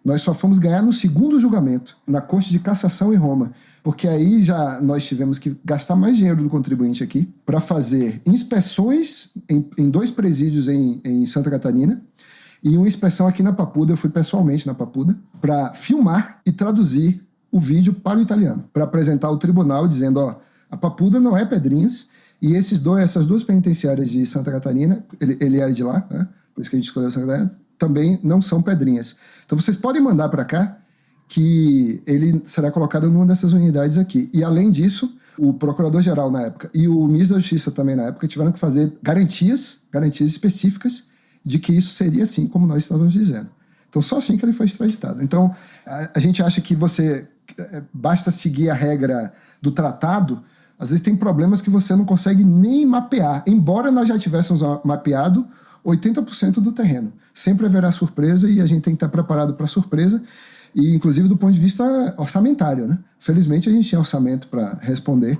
B: Nós só fomos ganhar no segundo julgamento, na Corte de Cassação em Roma, porque aí já nós tivemos que gastar mais dinheiro do contribuinte aqui para fazer inspeções em 2 presídios em Santa Catarina e uma inspeção aqui na Papuda. Eu fui pessoalmente na Papuda para filmar e traduzir o vídeo para o italiano, para apresentar ao tribunal dizendo, a Papuda não é Pedrinhas e essas 2 penitenciárias de Santa Catarina, ele era de lá, né? Por isso que a gente escolheu Santa Catarina, também não são Pedrinhas. Então vocês podem mandar para cá que ele será colocado numa dessas unidades aqui. E além disso, o procurador-geral na época e o ministro da Justiça também na época tiveram que fazer garantias específicas de que isso seria assim como nós estávamos dizendo. Então, só assim que ele foi extraditado. Então, a gente acha que basta seguir a regra do tratado. Às vezes tem problemas que você não consegue nem mapear, embora nós já tivéssemos mapeado 80% do terreno. Sempre haverá surpresa e a gente tem que estar preparado para a surpresa, e inclusive do ponto de vista orçamentário, né? Felizmente a gente tinha orçamento para responder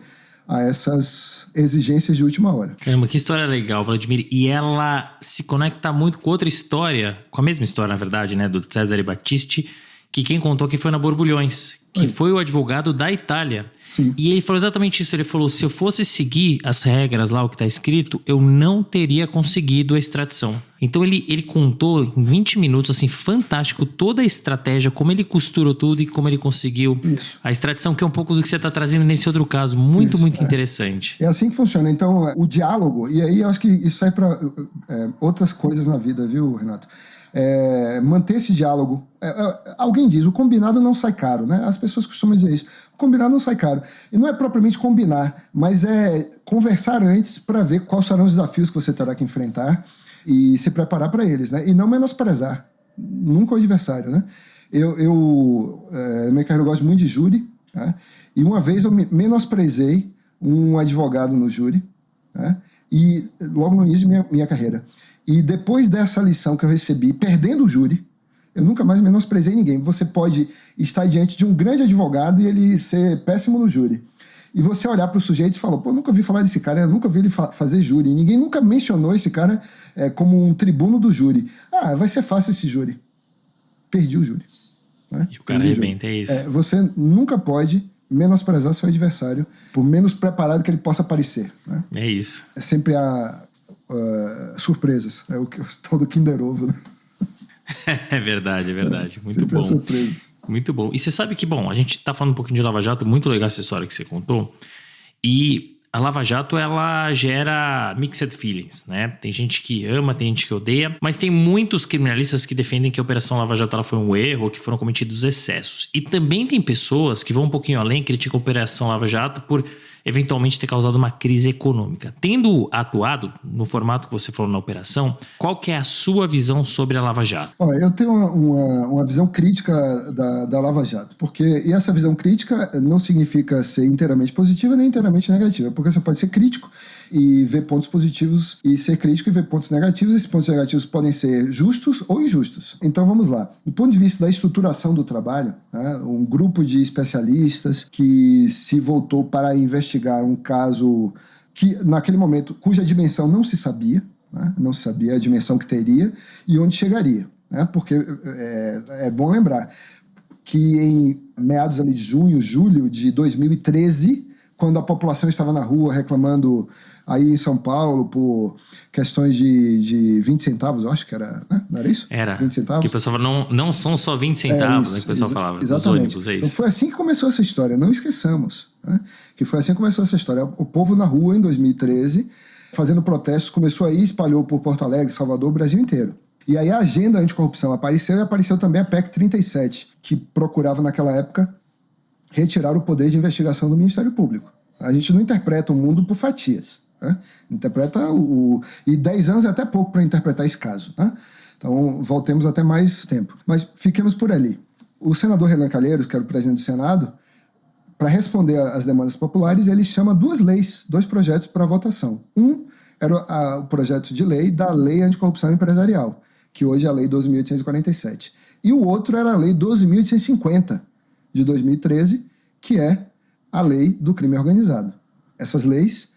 B: a essas exigências de última hora.
A: Caramba, que história legal, Vladimir. E ela se conecta muito com outra história, com a mesma história, na verdade, né, do Cesare Battisti, que quem contou que foi na Borbulhões, que foi o advogado da Itália.
B: Sim.
A: E ele falou exatamente isso. Ele falou, se eu fosse seguir as regras lá, o que está escrito, eu não teria conseguido a extradição. Então ele contou em 20 minutos, assim, fantástico, toda a estratégia, como ele costurou tudo e como ele conseguiu a extradição, que é um pouco do que você está trazendo nesse outro caso. Muito interessante.
B: É assim que funciona. Então, o diálogo, e aí eu acho que isso sai para outras coisas na vida, viu, Renato? Manter esse diálogo. Alguém diz, o combinado não sai caro, né? As pessoas costumam dizer isso. O combinado não sai caro. E não é propriamente combinar, mas é conversar antes para ver quais serão os desafios que você terá que enfrentar e se preparar para eles, né? E não menosprezar nunca o adversário, né? Minha carreira, eu gosto muito de júri, né? E uma vez eu menosprezei um advogado no júri, né? E logo no início da minha carreira. E depois dessa lição que eu recebi, perdendo o júri, eu nunca mais menosprezei ninguém. Você pode estar diante de um grande advogado e ele ser péssimo no júri. E você olhar para o sujeito e falar, pô, eu nunca ouvi falar desse cara, eu nunca vi ele fazer júri. E ninguém nunca mencionou esse cara como um tribuno do júri. Ah, vai ser fácil esse júri. Perdi o júri. Né?
A: E o cara arrebenta, é isso.
B: Você nunca pode menosprezar seu adversário, por menos preparado que ele possa parecer. Né?
A: É isso.
B: Sempre há surpresas. É o tal do Kinder Ovo, né?
A: É verdade. Muito
B: sempre
A: bom.
B: Há surpresas.
A: Muito bom. E você sabe que, bom, a gente tá falando um pouquinho de Lava Jato, muito legal essa história que você contou. E a Lava Jato, ela gera mixed feelings, né? Tem gente que ama, tem gente que odeia, mas tem muitos criminalistas que defendem que a Operação Lava Jato ela foi um erro, que foram cometidos excessos. E também tem pessoas que vão um pouquinho além, criticam a Operação Lava Jato por eventualmente ter causado uma crise econômica. Tendo atuado no formato que você falou na operação, qual que é a sua visão sobre a Lava Jato?
B: Olha, eu tenho uma visão crítica da Lava Jato, e essa visão crítica não significa ser inteiramente positiva nem inteiramente negativa, porque você pode ser crítico e ver pontos positivos e ser crítico e ver pontos negativos. Esses pontos negativos podem ser justos ou injustos. Então vamos lá. Do ponto de vista da estruturação do trabalho, né, um grupo de especialistas que se voltou para investigar um caso que, naquele momento, cuja dimensão não se sabia, né, não se sabia a dimensão que teria e onde chegaria. Né, porque é bom lembrar que em meados ali de julho de 2013, quando a população estava na rua reclamando aí em São Paulo por questões de 20 centavos, eu acho que era, né? Não era isso?
A: Era.
B: 20 centavos.
A: Que o pessoal falava, não são só 20 centavos,
B: isso,
A: né, que o pessoal falava.
B: Exatamente.
A: Os ônibus, é isso.
B: Então foi assim que começou essa história, não esqueçamos. Né? Que foi assim que começou essa história. O povo na rua, em 2013, fazendo protestos, começou aí, espalhou por Porto Alegre, Salvador, o Brasil inteiro. E aí a agenda anticorrupção apareceu, e apareceu também a PEC 37, que procurava naquela época retirar o poder de investigação do Ministério Público. A gente não interpreta o mundo por fatias. Né? Interpreta e 10 anos é até pouco para interpretar esse caso. Né? Então, voltemos até mais tempo. Mas fiquemos por ali. O senador Renan Calheiros, que era o presidente do Senado, para responder às demandas populares, ele chama dois projetos para votação. Um era o projeto de lei da Lei Anticorrupção Empresarial, que hoje é a Lei 12.847. E o outro era a Lei 12.850, de 2013, que é a Lei do Crime Organizado. Essas leis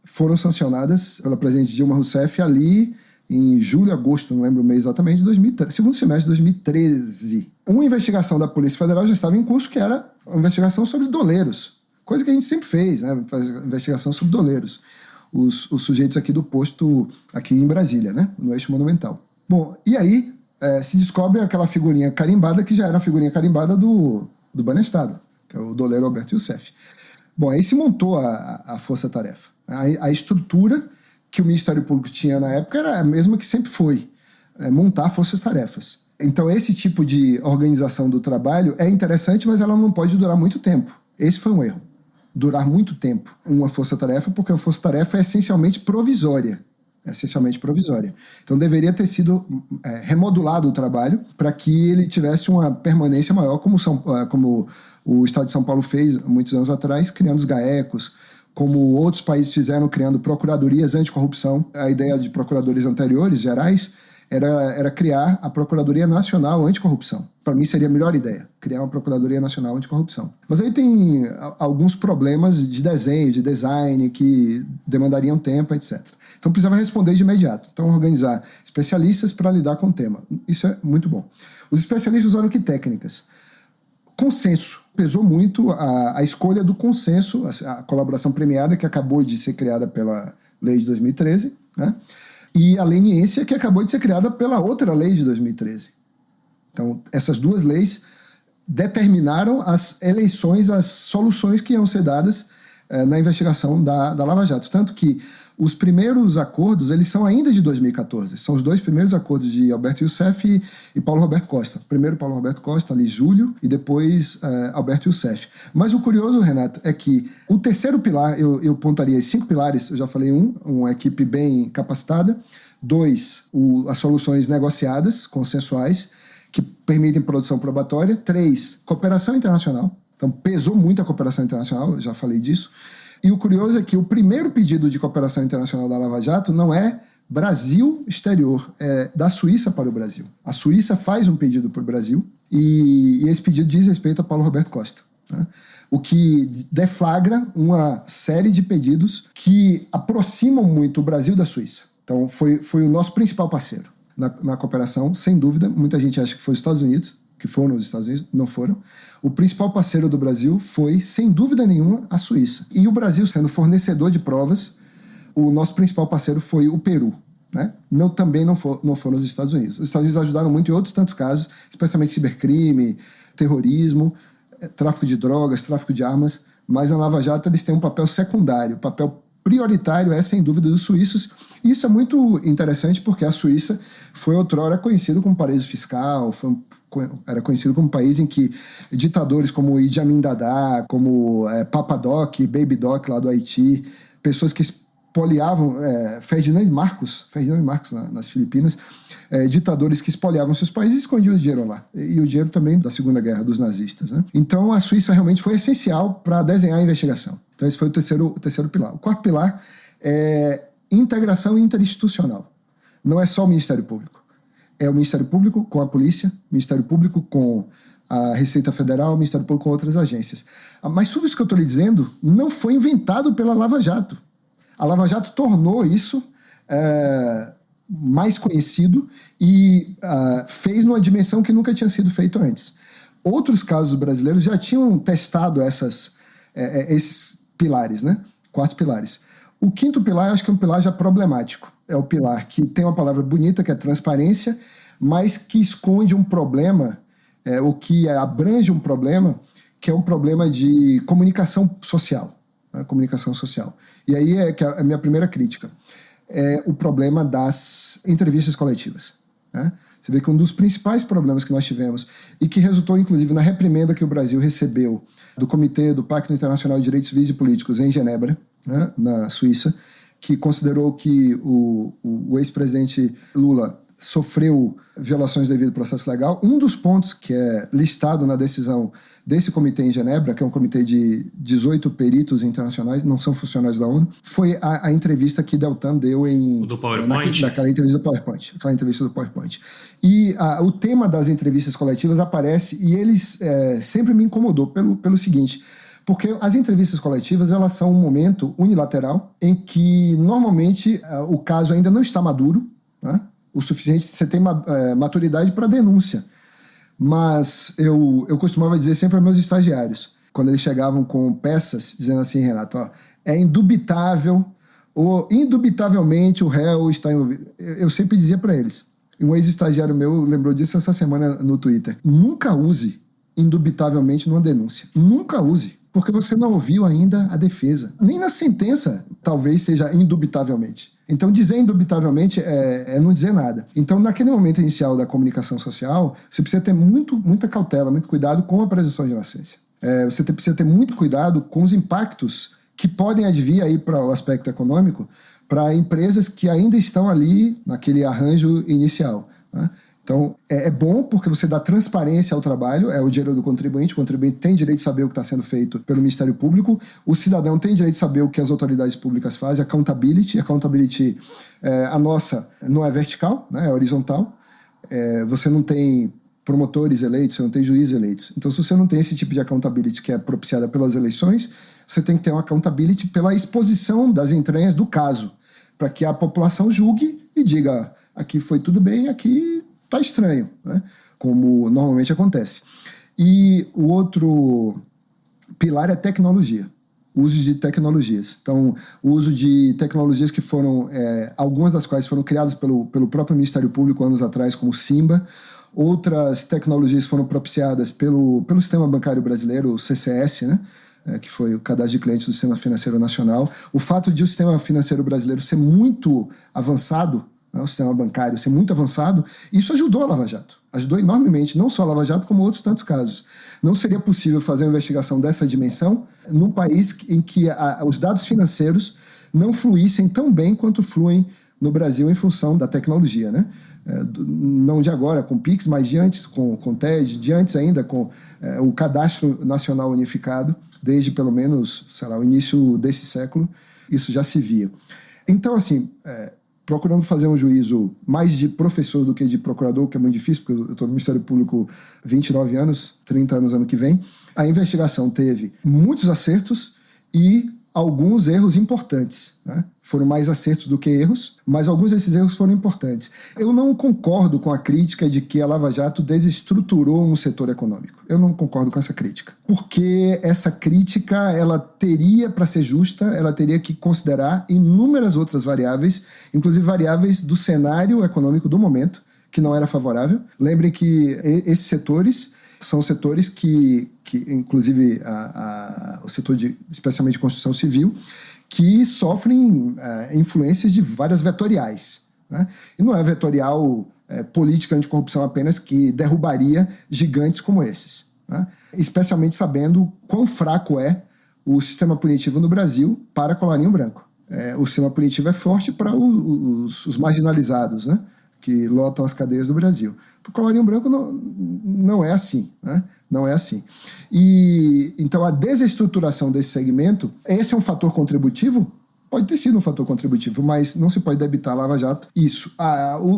B: foram sancionadas pela presidente Dilma Rousseff ali em julho, agosto, não lembro o mês exatamente, segundo semestre de 2013. Uma investigação da Polícia Federal já estava em curso, que era uma investigação sobre doleiros. Coisa que a gente sempre fez, né? Investigação sobre doleiros. Os sujeitos aqui do posto, aqui em Brasília, né? No Eixo Monumental. Bom, e aí se descobre aquela figurinha carimbada, que já era a figurinha carimbada do Banestado, que é o doleiro Alberto Youssef. Bom, aí se montou a força-tarefa. A estrutura que o Ministério Público tinha na época era a mesma que sempre foi, montar forças-tarefas. Então esse tipo de organização do trabalho é interessante, mas ela não pode durar muito tempo. Esse foi um erro. durar muito tempo uma força-tarefa, porque a força-tarefa é essencialmente provisória. Então deveria ter sido remodulado o trabalho para que ele tivesse uma permanência maior, como o Estado de São Paulo fez muitos anos atrás, criando os GAECos, como outros países fizeram, criando procuradorias anticorrupção. A ideia de procuradorias anteriores, gerais, era criar a Procuradoria Nacional Anticorrupção. Para mim seria a melhor ideia, criar uma Procuradoria Nacional Anticorrupção. Mas aí tem alguns problemas de desenho, de design, que demandariam tempo, etc. Então precisava responder de imediato. Então organizar especialistas para lidar com o tema. Isso é muito bom. Os especialistas usaram que técnicas? Consenso. Pesou muito a escolha do consenso, a colaboração premiada que acabou de ser criada pela lei de 2013, né? E a leniência que acabou de ser criada pela outra lei de 2013. Então, essas duas leis determinaram as eleições, as soluções que iam ser dadas na investigação da Lava Jato. Tanto que os primeiros acordos, eles são ainda de 2014. São os dois primeiros acordos de Alberto Youssef e Paulo Roberto Costa. Primeiro Paulo Roberto Costa, ali julho, e depois Alberto Youssef. Mas o curioso, Renato, é que o terceiro pilar, eu pontaria 5 pilares, eu já falei uma equipe bem capacitada. 2, as soluções negociadas, consensuais, que permitem produção probatória. 3, cooperação internacional. Então pesou muito a cooperação internacional, eu já falei disso. E o curioso é que o primeiro pedido de cooperação internacional da Lava Jato não é Brasil exterior, é da Suíça para o Brasil. A Suíça faz um pedido para o Brasil e esse pedido diz respeito a Paulo Roberto Costa, né? O que deflagra uma série de pedidos que aproximam muito o Brasil da Suíça. Então foi o nosso principal parceiro na cooperação, sem dúvida. Muita gente acha que foi os Estados Unidos, que foram os Estados Unidos, não foram. O principal parceiro do Brasil foi, sem dúvida nenhuma, a Suíça. E o Brasil, sendo fornecedor de provas, o nosso principal parceiro foi o Peru, né? Também não foram os Estados Unidos. Os Estados Unidos ajudaram muito em outros tantos casos, especialmente cibercrime, terrorismo, tráfico de drogas, tráfico de armas, mas na Lava Jato eles têm um papel secundário, o papel prioritário é, sem dúvida, dos suíços. E isso é muito interessante porque a Suíça foi outrora conhecido como paraíso fiscal, era conhecido como um país em que ditadores como Idi Amin Dada, como Papa Doc, Baby Doc lá do Haiti, pessoas que espoliavam, Ferdinand Marcos nas Filipinas, ditadores que espoliavam seus países e escondiam o dinheiro lá. E o dinheiro também da Segunda Guerra dos nazistas, né? Então a Suíça realmente foi essencial para desenhar a investigação. Então esse foi o terceiro pilar. O quarto pilar é integração interinstitucional. Não é só o Ministério Público. É o Ministério Público com a polícia, o Ministério Público com a Receita Federal, o Ministério Público com outras agências. Mas tudo isso que eu estou lhe dizendo não foi inventado pela Lava Jato. A Lava Jato tornou isso mais conhecido e fez numa dimensão que nunca tinha sido feito antes. Outros casos brasileiros já tinham testado esses pilares, né? 4 pilares. O quinto pilar, eu acho que é um pilar já problemático. É o pilar que tem uma palavra bonita, que é transparência, mas que esconde um problema, ou que abrange um problema, que é um problema de comunicação social. Né? Comunicação social. E aí é que a minha primeira crítica. É o problema das entrevistas coletivas. Né? Você vê que um dos principais problemas que nós tivemos, e que resultou, inclusive, na reprimenda que o Brasil recebeu do Comitê do Pacto Internacional de Direitos Civis e Políticos em Genebra, né, na Suíça, que considerou que o ex-presidente Lula sofreu violações devido ao processo legal. Um dos pontos que é listado na decisão desse comitê em Genebra, que é um comitê de 18 peritos internacionais, não são funcionários da ONU, foi a entrevista que Deltan deu
A: do PowerPoint?
B: Naquela entrevista do PowerPoint. E o tema das entrevistas coletivas aparece, e eles sempre me incomodou pelo seguinte: porque as entrevistas coletivas, elas são um momento unilateral em que, normalmente, o caso ainda não está maduro, né? O suficiente, você tem maturidade para denúncia. Mas eu costumava dizer sempre aos meus estagiários, quando eles chegavam com peças, dizendo assim: Renato, é indubitável, ou indubitavelmente o réu está envolvido. Eu sempre dizia para eles, um ex-estagiário meu lembrou disso essa semana no Twitter: nunca use indubitavelmente numa denúncia. Nunca use. Porque você não ouviu ainda a defesa. Nem na sentença, talvez seja indubitavelmente. Então, dizer indubitavelmente é não dizer nada. Então, naquele momento inicial da comunicação social, você precisa ter muita cautela, muito cuidado com a presunção de inocência. Você precisa ter muito cuidado com os impactos que podem advir aí para o aspecto econômico para empresas que ainda estão ali naquele arranjo inicial, né? Então, é bom porque você dá transparência ao trabalho, é o dinheiro do contribuinte, o contribuinte tem direito de saber o que está sendo feito pelo Ministério Público, o cidadão tem direito de saber o que as autoridades públicas fazem, accountability, a nossa não é vertical, né, é horizontal, você não tem promotores eleitos, você não tem juízes eleitos. Então, se você não tem esse tipo de accountability que é propiciada pelas eleições, você tem que ter uma accountability pela exposição das entranhas do caso, para que a população julgue e diga, aqui foi tudo bem, aqui está estranho, né? Como normalmente acontece. E o outro pilar é tecnologia, o uso de tecnologias. Então, o uso de tecnologias que foram, algumas das quais foram criadas pelo próprio Ministério Público anos atrás, como o SIMBA, outras tecnologias foram propiciadas pelo sistema bancário brasileiro, o CCS, né? Que foi o cadastro de clientes do Sistema Financeiro Nacional. O fato de o sistema financeiro brasileiro ser muito avançado, né, o sistema bancário ser muito avançado, isso ajudou a Lava Jato. Ajudou enormemente, não só a Lava Jato, como outros tantos casos. Não seria possível fazer uma investigação dessa dimensão num país em que os dados financeiros não fluíssem tão bem quanto fluem no Brasil em função da tecnologia, né? Não de agora com o Pix, mas de antes com o TED, de antes ainda com o Cadastro Nacional Unificado, desde pelo menos, sei lá, o início desse século, isso já se via. Então, assim, procurando fazer um juízo mais de professor do que de procurador, que é muito difícil, porque eu estou no Ministério Público 29 anos, 30 anos ano que vem, a investigação teve muitos acertos e alguns erros importantes, né? Foram mais acertos do que erros, mas alguns desses erros foram importantes. Eu não concordo com a crítica de que a Lava Jato desestruturou um setor econômico. Eu não concordo com essa crítica. Porque essa crítica, ela teria, para ser justa, ela teria que considerar inúmeras outras variáveis, inclusive variáveis do cenário econômico do momento, que não era favorável. Lembrem que esses setores são setores que inclusive o setor especialmente de construção civil, que sofrem influências de várias vetoriais, né? E não é vetorial política anticorrupção apenas que derrubaria gigantes como esses, né? Especialmente sabendo quão fraco é o sistema punitivo no Brasil para colarinho branco. O sistema punitivo é forte para os marginalizados, né? Que lotam as cadeias do Brasil. Para o colarinho branco não é assim, né? Não é assim. E então a desestruturação desse segmento, esse é um fator contributivo? Pode ter sido um fator contributivo, mas não se pode debitar a Lava Jato isso.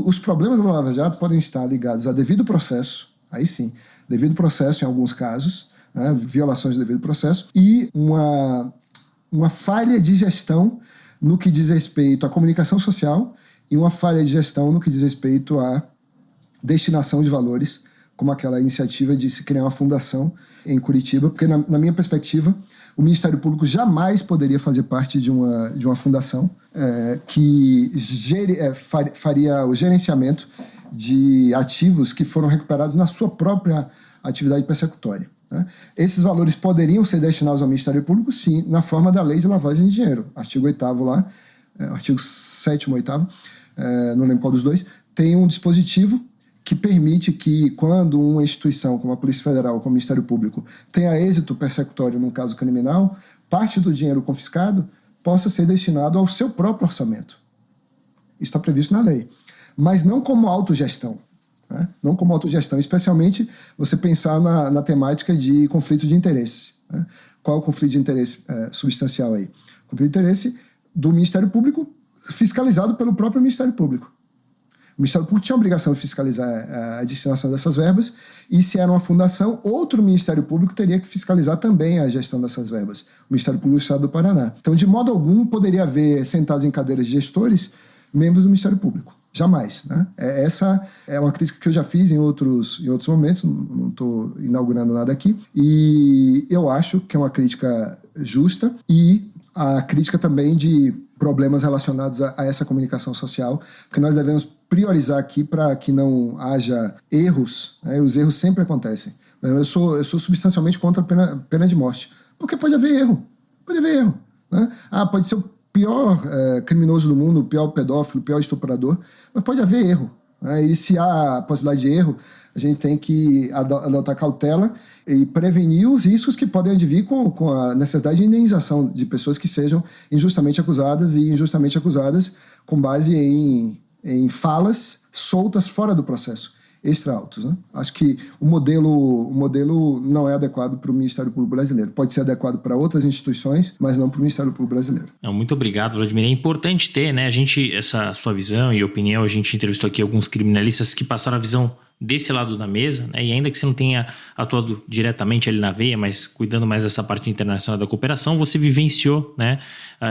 B: Os problemas da Lava Jato podem estar ligados a devido processo, aí sim, devido processo em alguns casos, né? Violações de devido processo, e uma falha de gestão no que diz respeito à comunicação social e uma falha de gestão no que diz respeito à destinação de valores, como aquela iniciativa de se criar uma fundação em Curitiba, porque na minha perspectiva, o Ministério Público jamais poderia fazer parte de uma fundação que faria o gerenciamento de ativos que foram recuperados na sua própria atividade persecutória, né? Esses valores poderiam ser destinados ao Ministério Público, sim, na forma da Lei de Lavagem de Dinheiro. Artigo 8º lá, artigo 7º, 8º, não lembro qual dos dois, tem um dispositivo que permite que, quando uma instituição como a Polícia Federal, como o Ministério Público, tenha êxito persecutório num caso criminal, parte do dinheiro confiscado possa ser destinado ao seu próprio orçamento. Isso está previsto na lei. Mas não como autogestão, né? Não como autogestão, especialmente você pensar na temática de conflito de interesse, né? Qual é o conflito de interesse substancial aí? Conflito de interesse do Ministério Público fiscalizado pelo próprio Ministério Público. O Ministério Público tinha a obrigação de fiscalizar a destinação dessas verbas, e se era uma fundação, outro Ministério Público teria que fiscalizar também a gestão dessas verbas, o Ministério Público do Estado do Paraná. Então, de modo algum, poderia haver, sentados em cadeiras de gestores, membros do Ministério Público. Jamais, né? Essa é uma crítica que eu já fiz em outros momentos, não estou inaugurando nada aqui, e eu acho que é uma crítica justa, e a crítica também de problemas relacionados a essa comunicação social, porque nós devemos priorizar aqui para que não haja erros, né? Os erros sempre acontecem. Eu sou substancialmente contra a pena de morte, porque pode haver erro, né? Pode ser o pior criminoso do mundo, o pior pedófilo, o pior estuprador, mas pode haver erro, né? E se há a possibilidade de erro, a gente tem que adotar cautela e prevenir os riscos que podem advir com a necessidade de indenização de pessoas que sejam injustamente acusadas com base em falas soltas fora do processo, extra-autos, né? Acho que o modelo não é adequado para o Ministério Público Brasileiro. Pode ser adequado para outras instituições, mas não para o Ministério Público Brasileiro.
A: Muito obrigado, Vladimir. É importante ter, né, essa sua visão e opinião. A gente entrevistou aqui alguns criminalistas que passaram a visão desse lado da mesa, né? E ainda que você não tenha atuado diretamente ali na veia, mas cuidando mais dessa parte internacional da cooperação, você vivenciou, né?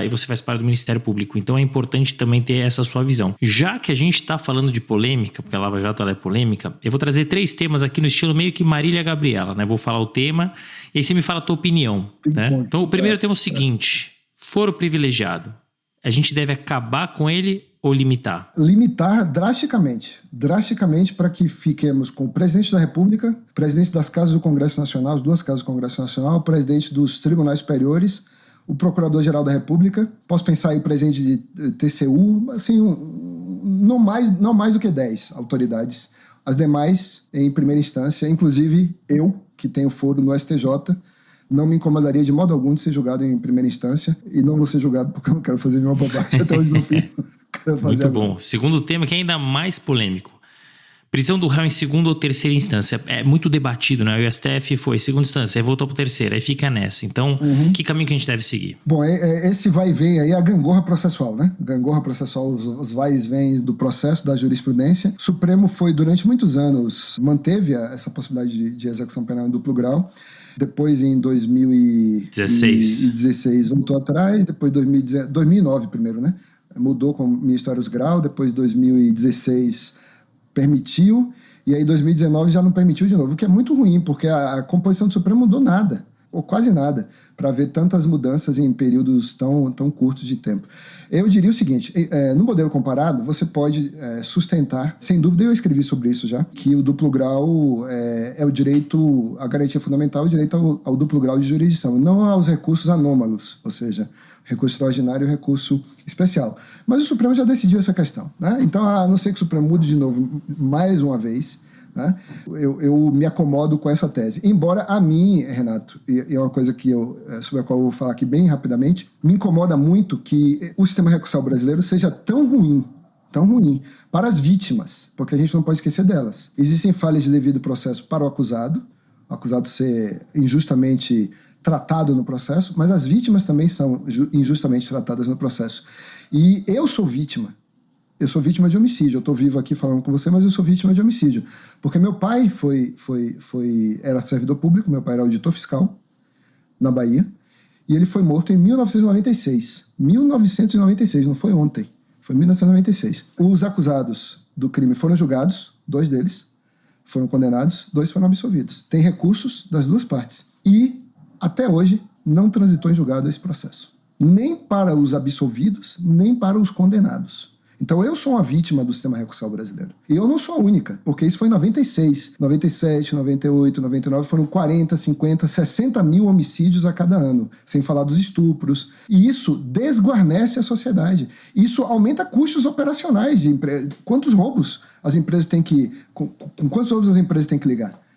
A: E você faz parte do Ministério Público. Então é importante também ter essa sua visão. Já que a gente está falando de polêmica, porque a Lava Jato ela é polêmica, eu vou trazer 3 temas aqui no estilo meio que Marília Gabriela, né? Vou falar o tema e aí você me fala a tua opinião, né? Então o primeiro tema é o seguinte: foro privilegiado, a gente deve acabar com ele ou limitar?
B: Limitar drasticamente para que fiquemos com o presidente da República, presidente das casas do Congresso Nacional, as 2 casas do Congresso Nacional, o presidente dos tribunais superiores, o procurador-geral da República, posso pensar aí presidente de TCU, assim, não mais do que 10 autoridades. As demais, em primeira instância, inclusive eu, que tenho foro no STJ, não me incomodaria de modo algum de ser julgado em primeira instância, e não vou ser julgado porque eu não quero fazer nenhuma bobagem até hoje no fim.
A: Muito bom. Segundo tema, que é ainda mais polêmico: prisão do réu em segunda ou terceira instância. É muito debatido, né? O STF foi segunda instância, aí voltou para terceira, aí fica nessa. Então, que caminho que a gente deve seguir?
B: Bom, esse vai e vem aí, a gangorra processual, né? Gangorra processual, os vais e vens do processo, da jurisprudência. O Supremo foi, durante muitos anos, manteve essa possibilidade de execução penal em duplo grau. Depois, em 2016, voltou atrás. Depois, 2009 primeiro, né? Mudou com o ministro Aros Grau. Depois, 2016, permitiu. E aí, 2019, já não permitiu de novo. O que é muito ruim, porque a composição do Supremo mudou nada, ou quase nada, para ver tantas mudanças em períodos tão curtos de tempo. Eu diria o seguinte: no modelo comparado, você pode sustentar, sem dúvida, eu escrevi sobre isso já, que o duplo grau é o direito, a garantia fundamental, o direito ao duplo grau de jurisdição, não aos recursos anômalos, ou seja, recurso extraordinário e recurso especial. Mas o Supremo já decidiu essa questão, né? Então, a não ser que o Supremo mude de novo mais uma vez, né? Eu me acomodo com essa tese. Embora a mim, Renato, e é uma coisa sobre a qual eu vou falar aqui bem rapidamente, me incomoda muito que o sistema recursal brasileiro seja tão ruim para as vítimas, porque a gente não pode esquecer delas. Existem falhas de devido processo para o acusado ser injustamente tratado no processo, mas as vítimas também são injustamente tratadas no processo. E eu sou vítima de homicídio. Eu estou vivo aqui falando com você, mas eu sou vítima de homicídio. Porque meu pai era servidor público, meu pai era auditor fiscal na Bahia, e ele foi morto em 1996. 1996, não foi ontem, foi 1996. Os acusados do crime foram julgados, 2 deles foram condenados, 2 foram absolvidos. Tem recursos das 2 partes. E, até hoje, não transitou em julgado esse processo. Nem para os absolvidos, nem para os condenados. Então eu sou uma vítima do sistema recursal brasileiro. E eu não sou a única, porque isso foi em 96, 97, 98, 99, foram 40, 50, 60 mil homicídios a cada ano, sem falar dos estupros. E isso desguarnece a sociedade. Isso aumenta custos operacionais de quantos roubos as empresas têm que... Com quantos roubos as empresas têm que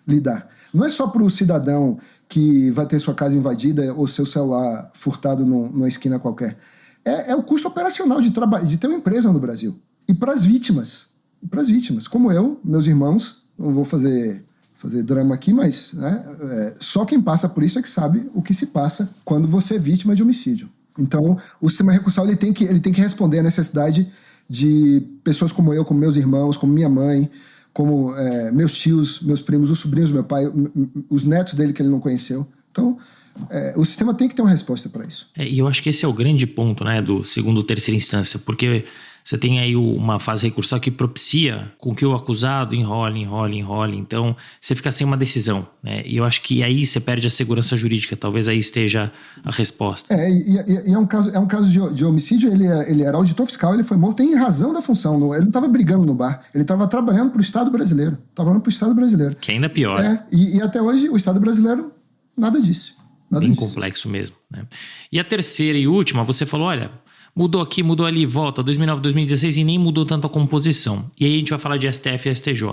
B: lidar. Não é só para o cidadão que vai ter sua casa invadida ou seu celular furtado numa esquina qualquer. É o custo operacional de ter uma empresa no Brasil. E para as vítimas, como eu, meus irmãos, não vou fazer drama aqui, mas né, só quem passa por isso é que sabe o que se passa quando você é vítima de homicídio. Então, o sistema recursal ele tem que responder à necessidade de pessoas como eu, como meus irmãos, como minha mãe, como meus tios, meus primos, os sobrinhos do meu pai, os netos dele que ele não conheceu. Então, o sistema tem que ter uma resposta para isso.
A: E eu acho que esse é o grande ponto, né, do segundo ou terceira instância, porque você tem aí uma fase recursal que propicia com que o acusado enrole. Então, você fica sem uma decisão, né? E eu acho que aí você perde a segurança jurídica. Talvez aí esteja a resposta.
B: E é um caso de homicídio. Ele era auditor fiscal, ele foi morto em razão da função. Ele não estava brigando no bar. Ele estava trabalhando para o Estado brasileiro.
A: Que ainda é pior.
B: E até hoje, o Estado brasileiro nada disse.
A: Bem complexo mesmo, né? E a terceira e última, você falou, olha, mudou aqui, mudou ali, volta, 2009, 2016 e nem mudou tanto a composição. E aí a gente vai falar de STF e STJ.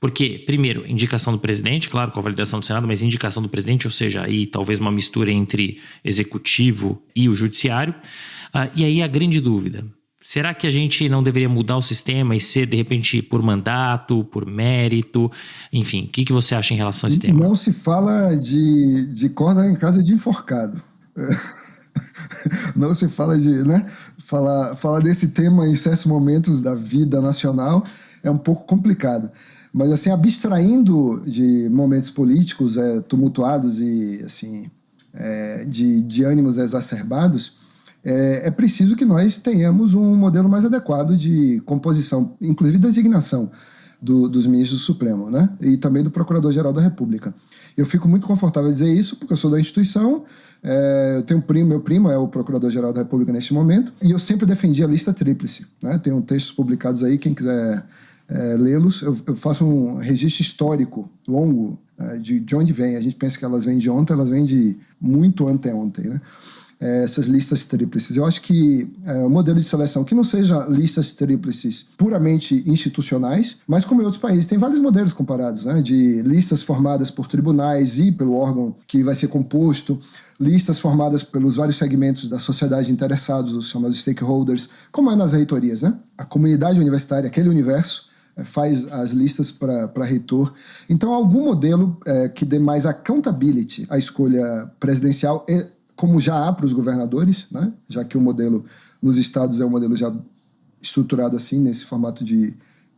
A: Porque, primeiro, indicação do presidente, claro, com a validação do Senado, mas indicação do presidente, ou seja, aí talvez uma mistura entre executivo e o judiciário. E aí a grande dúvida, será que a gente não deveria mudar o sistema e ser, de repente, por mandato, por mérito? Enfim, o que você acha em relação a esse tema?
B: Não se fala de corda em casa de enforcado. Não se fala de, né? Falar desse tema em certos momentos da vida nacional é um pouco complicado. Mas, assim, abstraindo de momentos políticos tumultuados e, assim, de ânimos exacerbados, é preciso que nós tenhamos um modelo mais adequado de composição, inclusive designação dos ministros do Supremo, né? E também do Procurador-Geral da República. Eu fico muito confortável em dizer isso, porque eu sou da instituição, eu tenho meu primo é o Procurador-Geral da República neste momento, e eu sempre defendi a lista tríplice, né? Tem textos publicados aí, quem quiser lê-los. Eu faço um registro histórico longo de onde vem. A gente pensa que elas vêm de ontem, elas vêm de muito anteontem, né? Essas listas tríplices. Eu acho que o modelo de seleção que não seja listas tríplices puramente institucionais, mas como em outros países, tem vários modelos comparados, né? De listas formadas por tribunais e pelo órgão que vai ser composto, listas formadas pelos vários segmentos da sociedade interessados, os chamados stakeholders, como é nas reitorias, né? A comunidade universitária, aquele universo, faz as listas para reitor. Então, algum modelo que dê mais accountability à escolha presidencial, como já há para os governadores, né? Já que o modelo nos estados é um modelo já estruturado assim, nesse formato de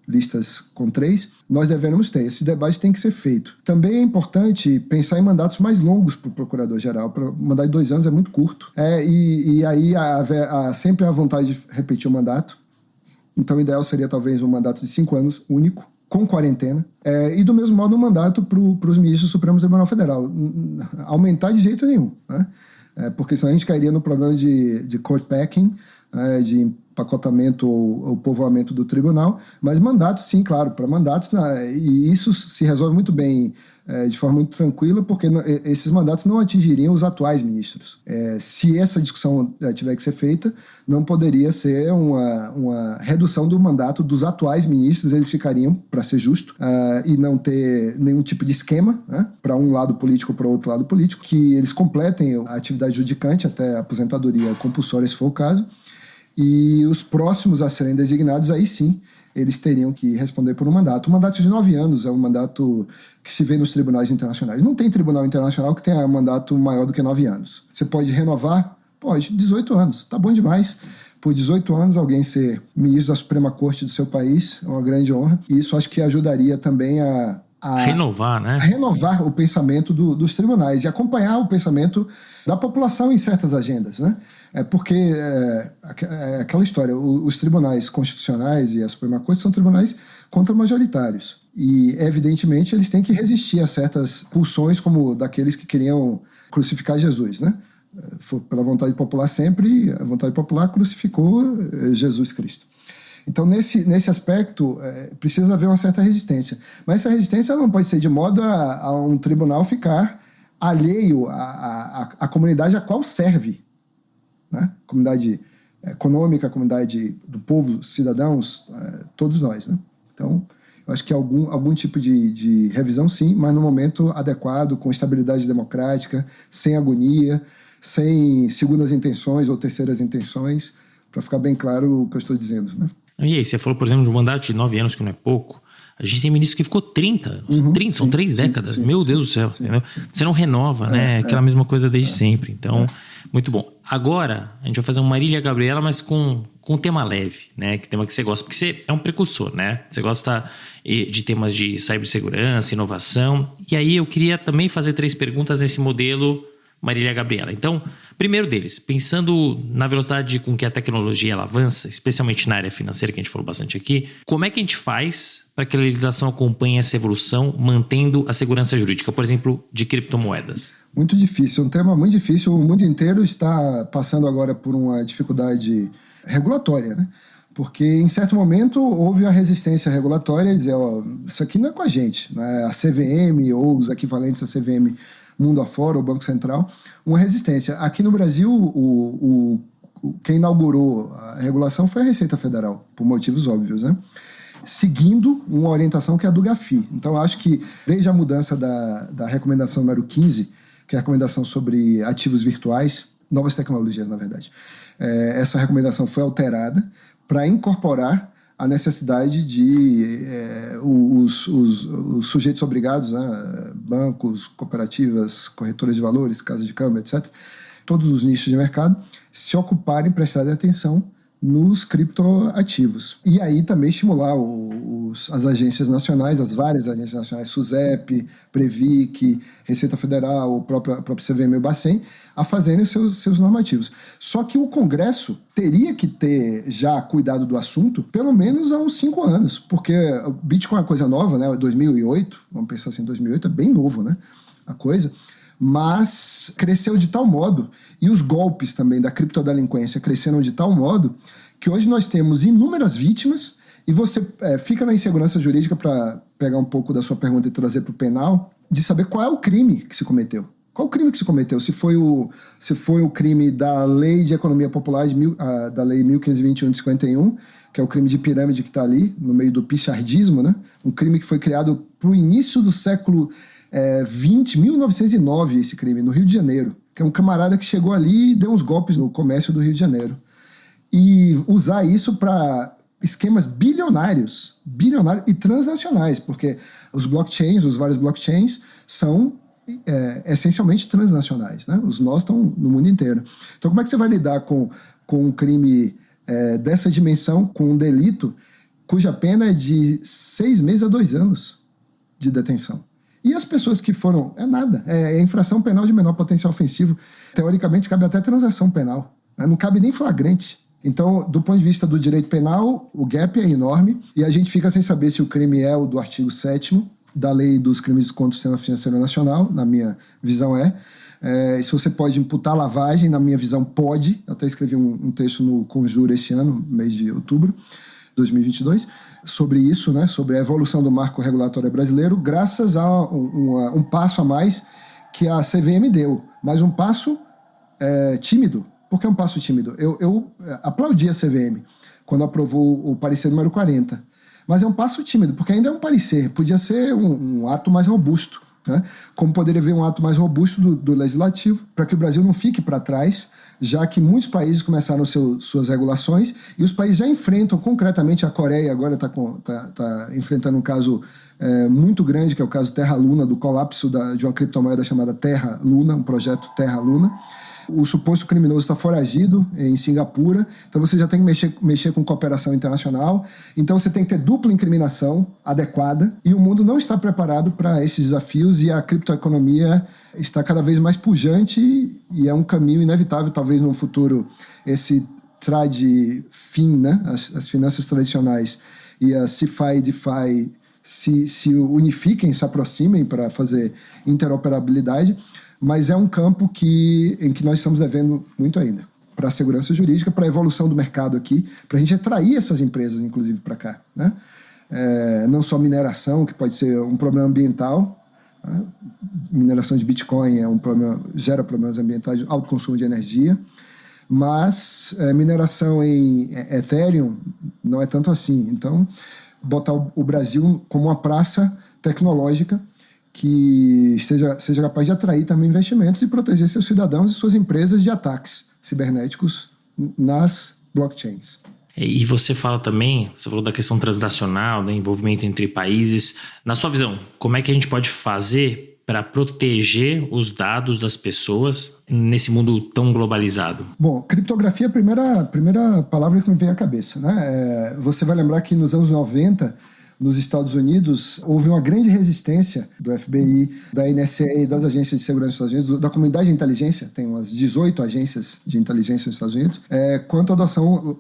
B: listas com 3, nós devemos ter. Esse debate tem que ser feito. Também é importante pensar em mandatos mais longos para o Procurador-Geral. Para mandar de 2 anos é muito curto. E aí há sempre a vontade de repetir o mandato. Então o ideal seria talvez um mandato de 5 anos único, com quarentena, e do mesmo modo um mandato para os ministros do Supremo Tribunal Federal. Aumentar de jeito nenhum, né? Porque senão a gente cairia no problema de court packing, de empacotamento ou povoamento do tribunal, mas mandato, sim, claro, para mandatos, e isso se resolve muito bem, de forma muito tranquila, porque esses mandatos não atingiriam os atuais ministros. Se essa discussão tiver que ser feita, não poderia ser uma redução do mandato dos atuais ministros, eles ficariam, para ser justo, e não ter nenhum tipo de esquema, né, para um lado político ou para outro lado político, que eles completem a atividade judicante até a aposentadoria compulsória, se for o caso, e os próximos a serem designados, aí sim, eles teriam que responder por um mandato. Um mandato de 9 anos é um mandato que se vê nos tribunais internacionais. Não tem tribunal internacional que tenha mandato maior do que 9 anos. Você pode renovar? Pode, 18 anos. Tá bom demais. Por 18 anos, alguém ser ministro da Suprema Corte do seu país é uma grande honra. E isso acho que ajudaria também a
A: renovar, né?
B: A renovar o pensamento dos tribunais e acompanhar o pensamento da população em certas agendas, né? Porque aquela história, os tribunais constitucionais e a Suprema Corte são tribunais contra-majoritários. E, evidentemente, eles têm que resistir a certas pulsões como daqueles que queriam crucificar Jesus, né? Foi pela vontade popular sempre, a vontade popular crucificou Jesus Cristo. Então, nesse aspecto, precisa haver uma certa resistência. Mas essa resistência não pode ser de modo a um tribunal ficar alheio à comunidade a qual serve, né? Comunidade econômica, comunidade do povo, cidadãos, todos nós, né? Então, eu acho que algum tipo de revisão, sim, mas no momento adequado, com estabilidade democrática, sem agonia, sem segundas intenções ou terceiras intenções, para ficar bem claro o que eu estou dizendo, né?
A: E aí, você falou, por exemplo, de um mandato de 9 anos, que não é pouco. A gente tem ministro que ficou 30 anos. 30, são 3 décadas. Meu Deus do céu. Entendeu? Você não renova, né? Aquela mesma coisa desde sempre. Então, muito bom. Agora, a gente vai fazer um Marília Gabriela, mas com tema leve, né? Que tema que você gosta. Porque você é um precursor, né? Você gosta de temas de cibersegurança, inovação. E aí, eu queria também fazer 3 perguntas nesse modelo Marília Gabriela. Então, primeiro deles, pensando na velocidade com que a tecnologia ela avança, especialmente na área financeira, que a gente falou bastante aqui, como é que a gente faz para que a legislação acompanhe essa evolução, mantendo a segurança jurídica, por exemplo, de criptomoedas?
B: Muito difícil, um tema muito difícil. O mundo inteiro está passando agora por uma dificuldade regulatória, né? Porque em certo momento houve a resistência regulatória e dizer, isso aqui não é com a gente, né? A CVM ou os equivalentes à CVM mundo afora, o Banco Central, uma resistência. Aqui no Brasil, o quem inaugurou a regulação foi a Receita Federal, por motivos óbvios, né? Seguindo uma orientação que é a do GAFI. Então, eu acho que desde a mudança da recomendação número 15, que é a recomendação sobre ativos virtuais, novas tecnologias, na verdade, essa recomendação foi alterada para incorporar a necessidade de os sujeitos obrigados, né, bancos, cooperativas, corretoras de valores, casas de câmbio, etc., todos os nichos de mercado, se ocuparem, prestarem atenção nos criptoativos. E aí também estimular as agências nacionais, as várias agências nacionais, SUSEP, Previc, Receita Federal, o próprio CVM e o Bacen, a fazerem seus normativos. Só que o Congresso teria que ter já cuidado do assunto pelo menos há uns 5 anos, porque o Bitcoin é uma coisa nova, né? 2008, vamos pensar assim, 2008 é bem novo, né? A coisa. Mas cresceu de tal modo, e os golpes também da criptodelinquência cresceram de tal modo, que hoje nós temos inúmeras vítimas, e você fica na insegurança jurídica, para pegar um pouco da sua pergunta e trazer para o penal, de saber qual é o crime que se cometeu. Qual o crime que se cometeu? Se foi o crime da Lei de Economia Popular, da Lei 1521 de 51, que é o crime de pirâmide que está ali, no meio do pichardismo, né? Um crime que foi criado para o início do século 1909, esse crime, no Rio de Janeiro, que é um camarada que chegou ali e deu uns golpes no comércio do Rio de Janeiro. E usar isso para esquemas bilionários e transnacionais, porque os vários blockchains são essencialmente transnacionais, né? Os nós estão no mundo inteiro. Então, como é que você vai lidar com um crime dessa dimensão, com um delito cuja pena é de 6 meses a 2 anos de detenção? E as pessoas que foram... nada. É infração penal de menor potencial ofensivo. Teoricamente, cabe até transação penal, né? Não cabe nem flagrante. Então, do ponto de vista do direito penal, o gap é enorme e a gente fica sem saber se o crime é o do artigo 7º da Lei dos Crimes contra o Sistema Financeiro Nacional, na minha visão se você pode imputar lavagem, na minha visão pode. Eu até escrevi um texto no Conjuro esse ano, mês de outubro, 2022, sobre isso, né, sobre a evolução do marco regulatório brasileiro, graças a um passo a mais que a CVM deu, mas um passo tímido. Por que um passo tímido? Eu aplaudi a CVM quando aprovou o parecer número 40, mas é um passo tímido, porque ainda é um parecer, podia ser um ato mais robusto, né? Como poderia haver um ato mais robusto do Legislativo, para que o Brasil não fique para trás, já que muitos países começaram suas regulações e os países já enfrentam concretamente. A Coreia agora está enfrentando um caso muito grande, que é o caso Terra Luna, do colapso de uma criptomoeda chamada Terra Luna, um projeto Terra Luna. O suposto criminoso está foragido em Singapura, então você já tem que mexer com cooperação internacional, então você tem que ter dupla incriminação adequada, e o mundo não está preparado para esses desafios, e a criptoeconomia está cada vez mais pujante, e é um caminho inevitável, talvez no futuro esse trade fim, né? As finanças tradicionais e a CeFi e DeFi se unifiquem, se aproximem para fazer interoperabilidade. Mas é um campo em que nós estamos devendo muito ainda, para a segurança jurídica, para a evolução do mercado aqui, para a gente atrair essas empresas, inclusive, para cá, né? Não só mineração, que pode ser um problema ambiental, né? Mineração de Bitcoin gera problemas ambientais, alto consumo de energia, mas mineração em Ethereum não é tanto assim. Então, botar o Brasil como uma praça tecnológica que seja capaz de atrair também investimentos e proteger seus cidadãos e suas empresas de ataques cibernéticos nas blockchains.
A: E você falou da questão transnacional, do envolvimento entre países. Na sua visão, como é que a gente pode fazer para proteger os dados das pessoas nesse mundo tão globalizado?
B: Bom, criptografia é a primeira palavra que me vem à cabeça, né? Você vai lembrar que nos anos 90, nos Estados Unidos, houve uma grande resistência do FBI, da NSA, das agências de segurança dos Estados Unidos, da comunidade de inteligência, tem umas 18 agências de inteligência nos Estados Unidos, quanto à adoção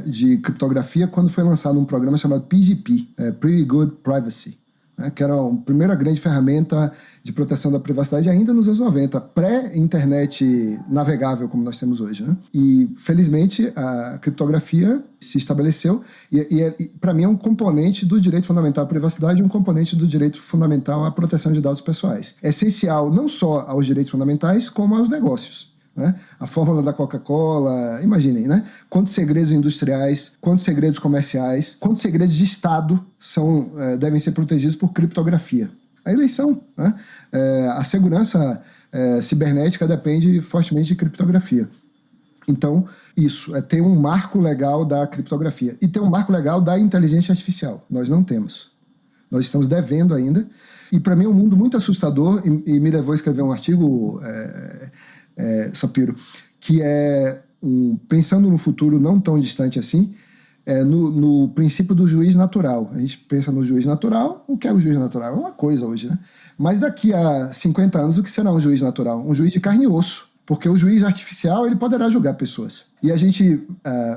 B: de criptografia, quando foi lançado um programa chamado PGP, Pretty Good Privacy, né, que era a primeira grande ferramenta de proteção da privacidade ainda nos anos 90, pré-internet navegável como nós temos hoje, né? E, felizmente, a criptografia se estabeleceu e para mim, é um componente do direito fundamental à privacidade e um componente do direito fundamental à proteção de dados pessoais. É essencial não só aos direitos fundamentais, como aos negócios. né? A fórmula da Coca-Cola, imaginem, né? Quantos segredos industriais, quantos segredos comerciais, quantos segredos de Estado devem ser protegidos por criptografia. A eleição, né? A segurança cibernética depende fortemente de criptografia. Então, isso, tem um marco legal da criptografia e tem um marco legal da inteligência artificial. Nós não temos. Nós estamos devendo ainda. E para mim é um mundo muito assustador e me levou a escrever um artigo, Sapiro, que pensando no futuro não tão distante assim, no princípio do juiz natural. A gente pensa no juiz natural, o que é o juiz natural? É uma coisa hoje, né? Mas daqui a 50 anos, o que será um juiz natural? Um juiz de carne e osso. Porque o juiz artificial ele poderá julgar pessoas. E a gente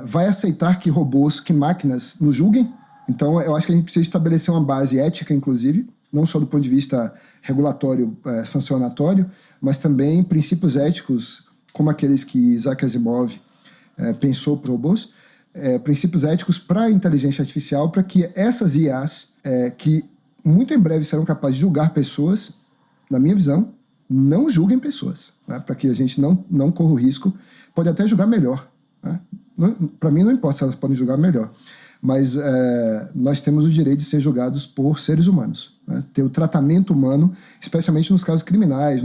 B: vai aceitar que robôs, que máquinas nos julguem. Então eu acho que a gente precisa estabelecer uma base ética, inclusive, não só do ponto de vista regulatório, sancionatório, mas também princípios éticos, como aqueles que Isaac Asimov pensou para robôs, princípios éticos para a inteligência artificial, para que essas IAs, que muito em breve serão capazes de julgar pessoas, na minha visão, não julguem pessoas, né? Para que a gente não corra o risco. Pode até julgar melhor, né? Para mim não importa se elas podem julgar melhor, mas nós temos o direito de ser julgados por seres humanos, né? Ter o tratamento humano, especialmente nos casos criminais,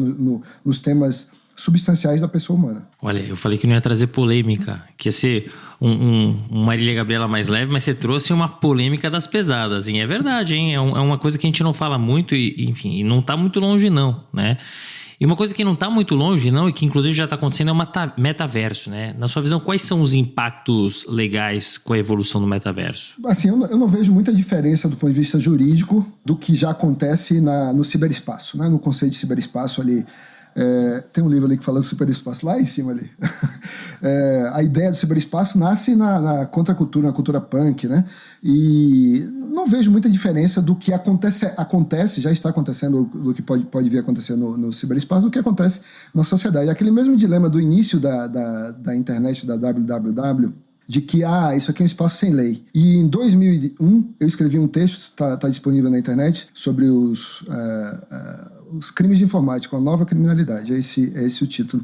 B: nos temas substanciais da pessoa humana.
A: Olha, eu falei que não ia trazer polêmica, que ia ser um Marília Gabriela mais leve, mas você trouxe uma polêmica das pesadas, hein? É verdade, hein? É uma coisa que a gente não fala muito enfim, não está muito longe não, né? E uma coisa que não está muito longe não, e que inclusive já está acontecendo, é o metaverso, né? Na sua visão, quais são os impactos legais com a evolução do metaverso?
B: Assim, eu não vejo muita diferença do ponto de vista jurídico do que já acontece no ciberespaço, né? No conceito de ciberespaço ali. Tem um livro ali que fala do ciberespaço lá em cima ali. A ideia do ciberespaço nasce na contracultura, na cultura punk, né? E não vejo muita diferença do que acontece, já está acontecendo, do que pode vir a acontecer no ciberespaço, do que acontece na sociedade. Aquele mesmo dilema do início da internet, da www, de que isso aqui é um espaço sem lei. E em 2001 eu escrevi um texto, está disponível na internet, sobre os crimes de informática, a nova criminalidade, é esse o título,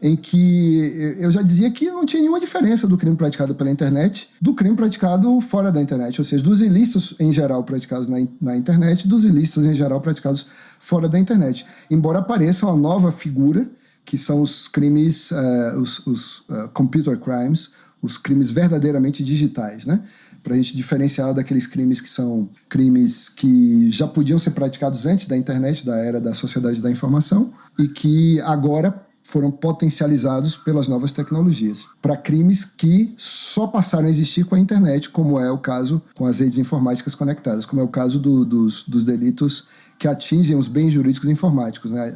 B: em que eu já dizia que não tinha nenhuma diferença do crime praticado pela internet do crime praticado fora da internet, ou seja, dos ilícitos em geral praticados na internet, dos ilícitos em geral praticados fora da internet. Embora apareça uma nova figura, que são os crimes, os computer crimes, os crimes verdadeiramente digitais, né? Para a gente diferenciar daqueles crimes que são crimes que já podiam ser praticados antes da internet, da era da sociedade da informação, e que agora foram potencializados pelas novas tecnologias, para crimes que só passaram a existir com a internet, como é o caso com as redes informáticas conectadas, como é o caso dos delitos que atingem os bens jurídicos informáticos, né?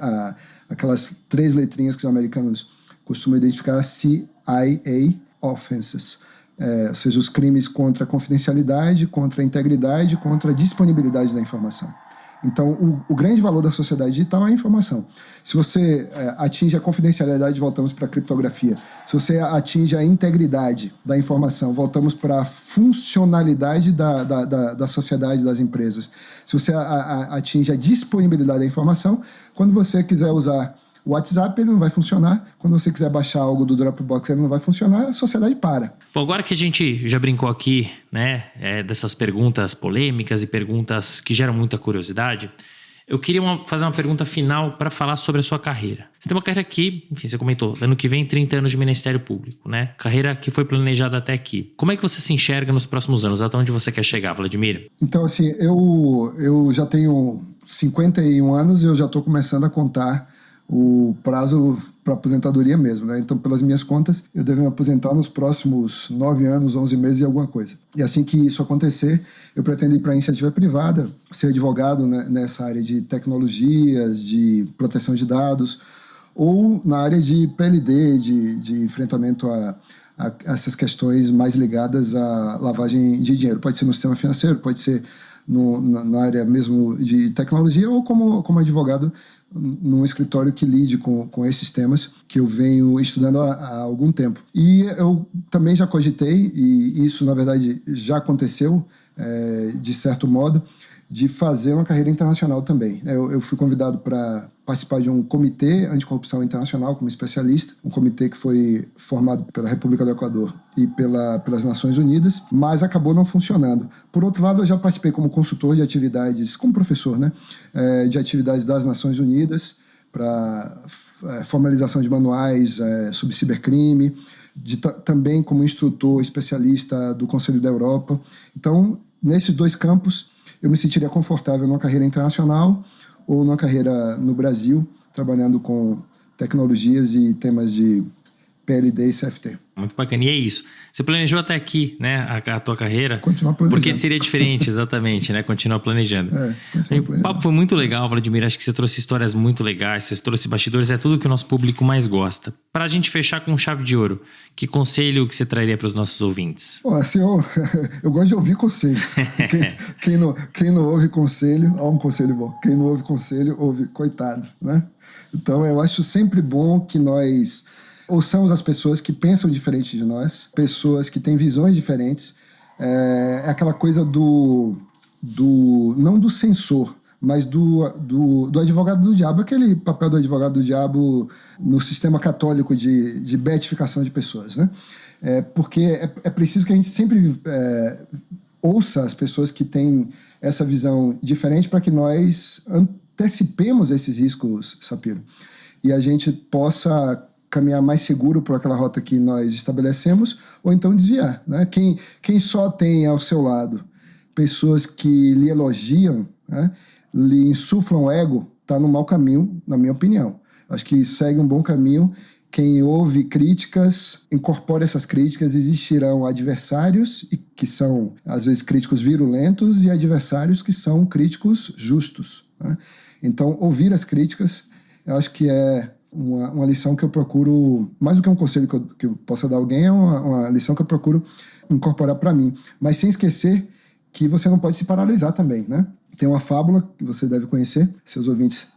B: Aquelas 3 letrinhas que os americanos costumam identificar, CIA offenses, ou seja, os crimes contra a confidencialidade, contra a integridade, contra a disponibilidade da informação. Então, o grande valor da sociedade digital é a informação. Se você atinge a confidencialidade, voltamos para a criptografia. Se você atinge a integridade da informação, voltamos para a funcionalidade da sociedade, das empresas. Se você atinge a disponibilidade da informação, quando você quiser usar o WhatsApp, ele não vai funcionar. Quando você quiser baixar algo do Dropbox, ele não vai funcionar. A sociedade para.
A: Bom, agora que a gente já brincou aqui, né, dessas perguntas polêmicas e perguntas que geram muita curiosidade, eu queria fazer uma pergunta final para falar sobre a sua carreira. Você tem uma carreira aqui, enfim, você comentou, ano que vem 30 anos de Ministério Público, né? Carreira que foi planejada até aqui. Como é que você se enxerga nos próximos anos? Até onde você quer chegar, Vladimir?
B: Então, assim, eu já tenho 51 anos e eu já estou começando a contar o prazo para aposentadoria mesmo, né? Então, pelas minhas contas, eu devo me aposentar nos próximos 9 anos, 11 meses e alguma coisa. E assim que isso acontecer, eu pretendo ir para a iniciativa privada, ser advogado, né, nessa área de tecnologias, de proteção de dados, ou na área de PLD, de enfrentamento a essas questões mais ligadas à lavagem de dinheiro. Pode ser no sistema financeiro, pode ser na área mesmo de tecnologia, ou como advogado num escritório que lide com esses temas que eu venho estudando há algum tempo. E eu também já cogitei, e isso na verdade já aconteceu, de certo modo, de fazer uma carreira internacional também. Eu fui convidado para participar de um comitê anticorrupção internacional como especialista, um comitê que foi formado pela República do Equador e pelas Nações Unidas, mas acabou não funcionando. Por outro lado, eu já participei como consultor de atividades, como professor, né, de atividades das Nações Unidas para formalização de manuais sobre cibercrime, também como instrutor especialista do Conselho da Europa. Então, nesses 2 campos, eu me sentiria confortável numa carreira internacional ou numa carreira no Brasil, trabalhando com tecnologias e temas de PLD e CFT.
A: Muito bacana. E é isso. Você planejou até aqui, né, a tua carreira?
B: Continuar planejando.
A: Porque seria diferente, exatamente, né? Continuar planejando. O papo foi muito legal, Vladimir. Acho que você trouxe histórias muito legais, você trouxe bastidores, é tudo que o nosso público mais gosta. Para a gente fechar com chave de ouro, que conselho que você traria para os nossos ouvintes?
B: Assim, eu gosto de ouvir conselhos. Quem não ouve conselho, um conselho bom. Quem não ouve conselho, ouve coitado, né? Então, eu acho sempre bom que nós ouçamos as pessoas que pensam diferente de nós, pessoas que têm visões diferentes. É aquela coisa não do censor, mas do advogado do diabo, aquele papel do advogado do diabo no sistema católico de beatificação de pessoas, né? Porque é preciso que a gente sempre ouça as pessoas que têm essa visão diferente para que nós antecipemos esses riscos, Sapiro, e a gente possa caminhar mais seguro por aquela rota que nós estabelecemos, ou então desviar, né? Quem só tem ao seu lado pessoas que lhe elogiam, né, lhe insuflam ego, está no mau caminho, na minha opinião. Acho que segue um bom caminho. Quem ouve críticas, incorpora essas críticas. Existirão adversários, que são, às vezes, críticos virulentos, e adversários que são críticos justos, né? Então, ouvir as críticas, eu acho que é uma lição que eu procuro, mais do que um conselho que eu possa dar a alguém, é uma lição que eu procuro incorporar para mim. Mas sem esquecer que você não pode se paralisar também, né? Tem uma fábula que você deve conhecer, seus ouvintes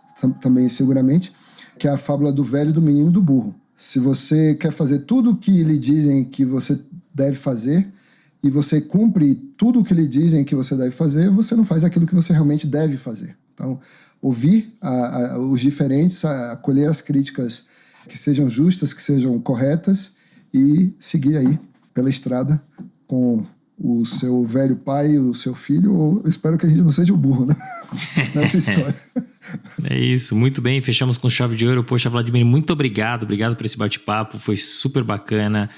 B: também seguramente, que é a fábula do velho, do menino e do burro. Se você quer fazer tudo o que lhe dizem que você deve fazer e você cumpre tudo o que lhe dizem que você deve fazer, você não faz aquilo que você realmente deve fazer. Então, ouvir os diferentes, acolher as críticas que sejam justas, que sejam corretas e seguir aí pela estrada com o seu velho pai, o seu filho, ou espero que a gente não seja o burro, né? Nessa história.
A: É isso, muito bem, fechamos com chave de ouro. Poxa, Vladimir, muito obrigado por esse bate-papo, foi super bacana,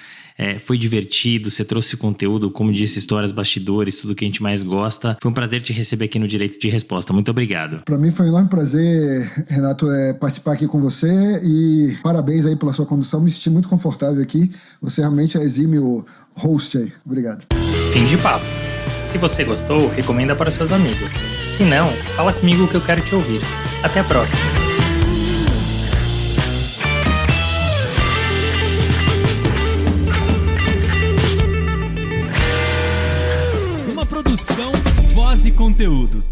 A: foi divertido, você trouxe conteúdo, como disse, histórias, bastidores, tudo que a gente mais gosta. Foi um prazer te receber aqui no Direito de Resposta, muito obrigado.
B: Para mim foi um enorme prazer, Renato, participar aqui com você, e parabéns aí pela sua condução, me senti muito confortável aqui, você realmente é exímio host aí, obrigado.
C: Fim de papo. Se você gostou, recomenda para seus amigos. Se não, fala comigo que eu quero te ouvir. Até a próxima.
D: Uma produção Voz e Conteúdo.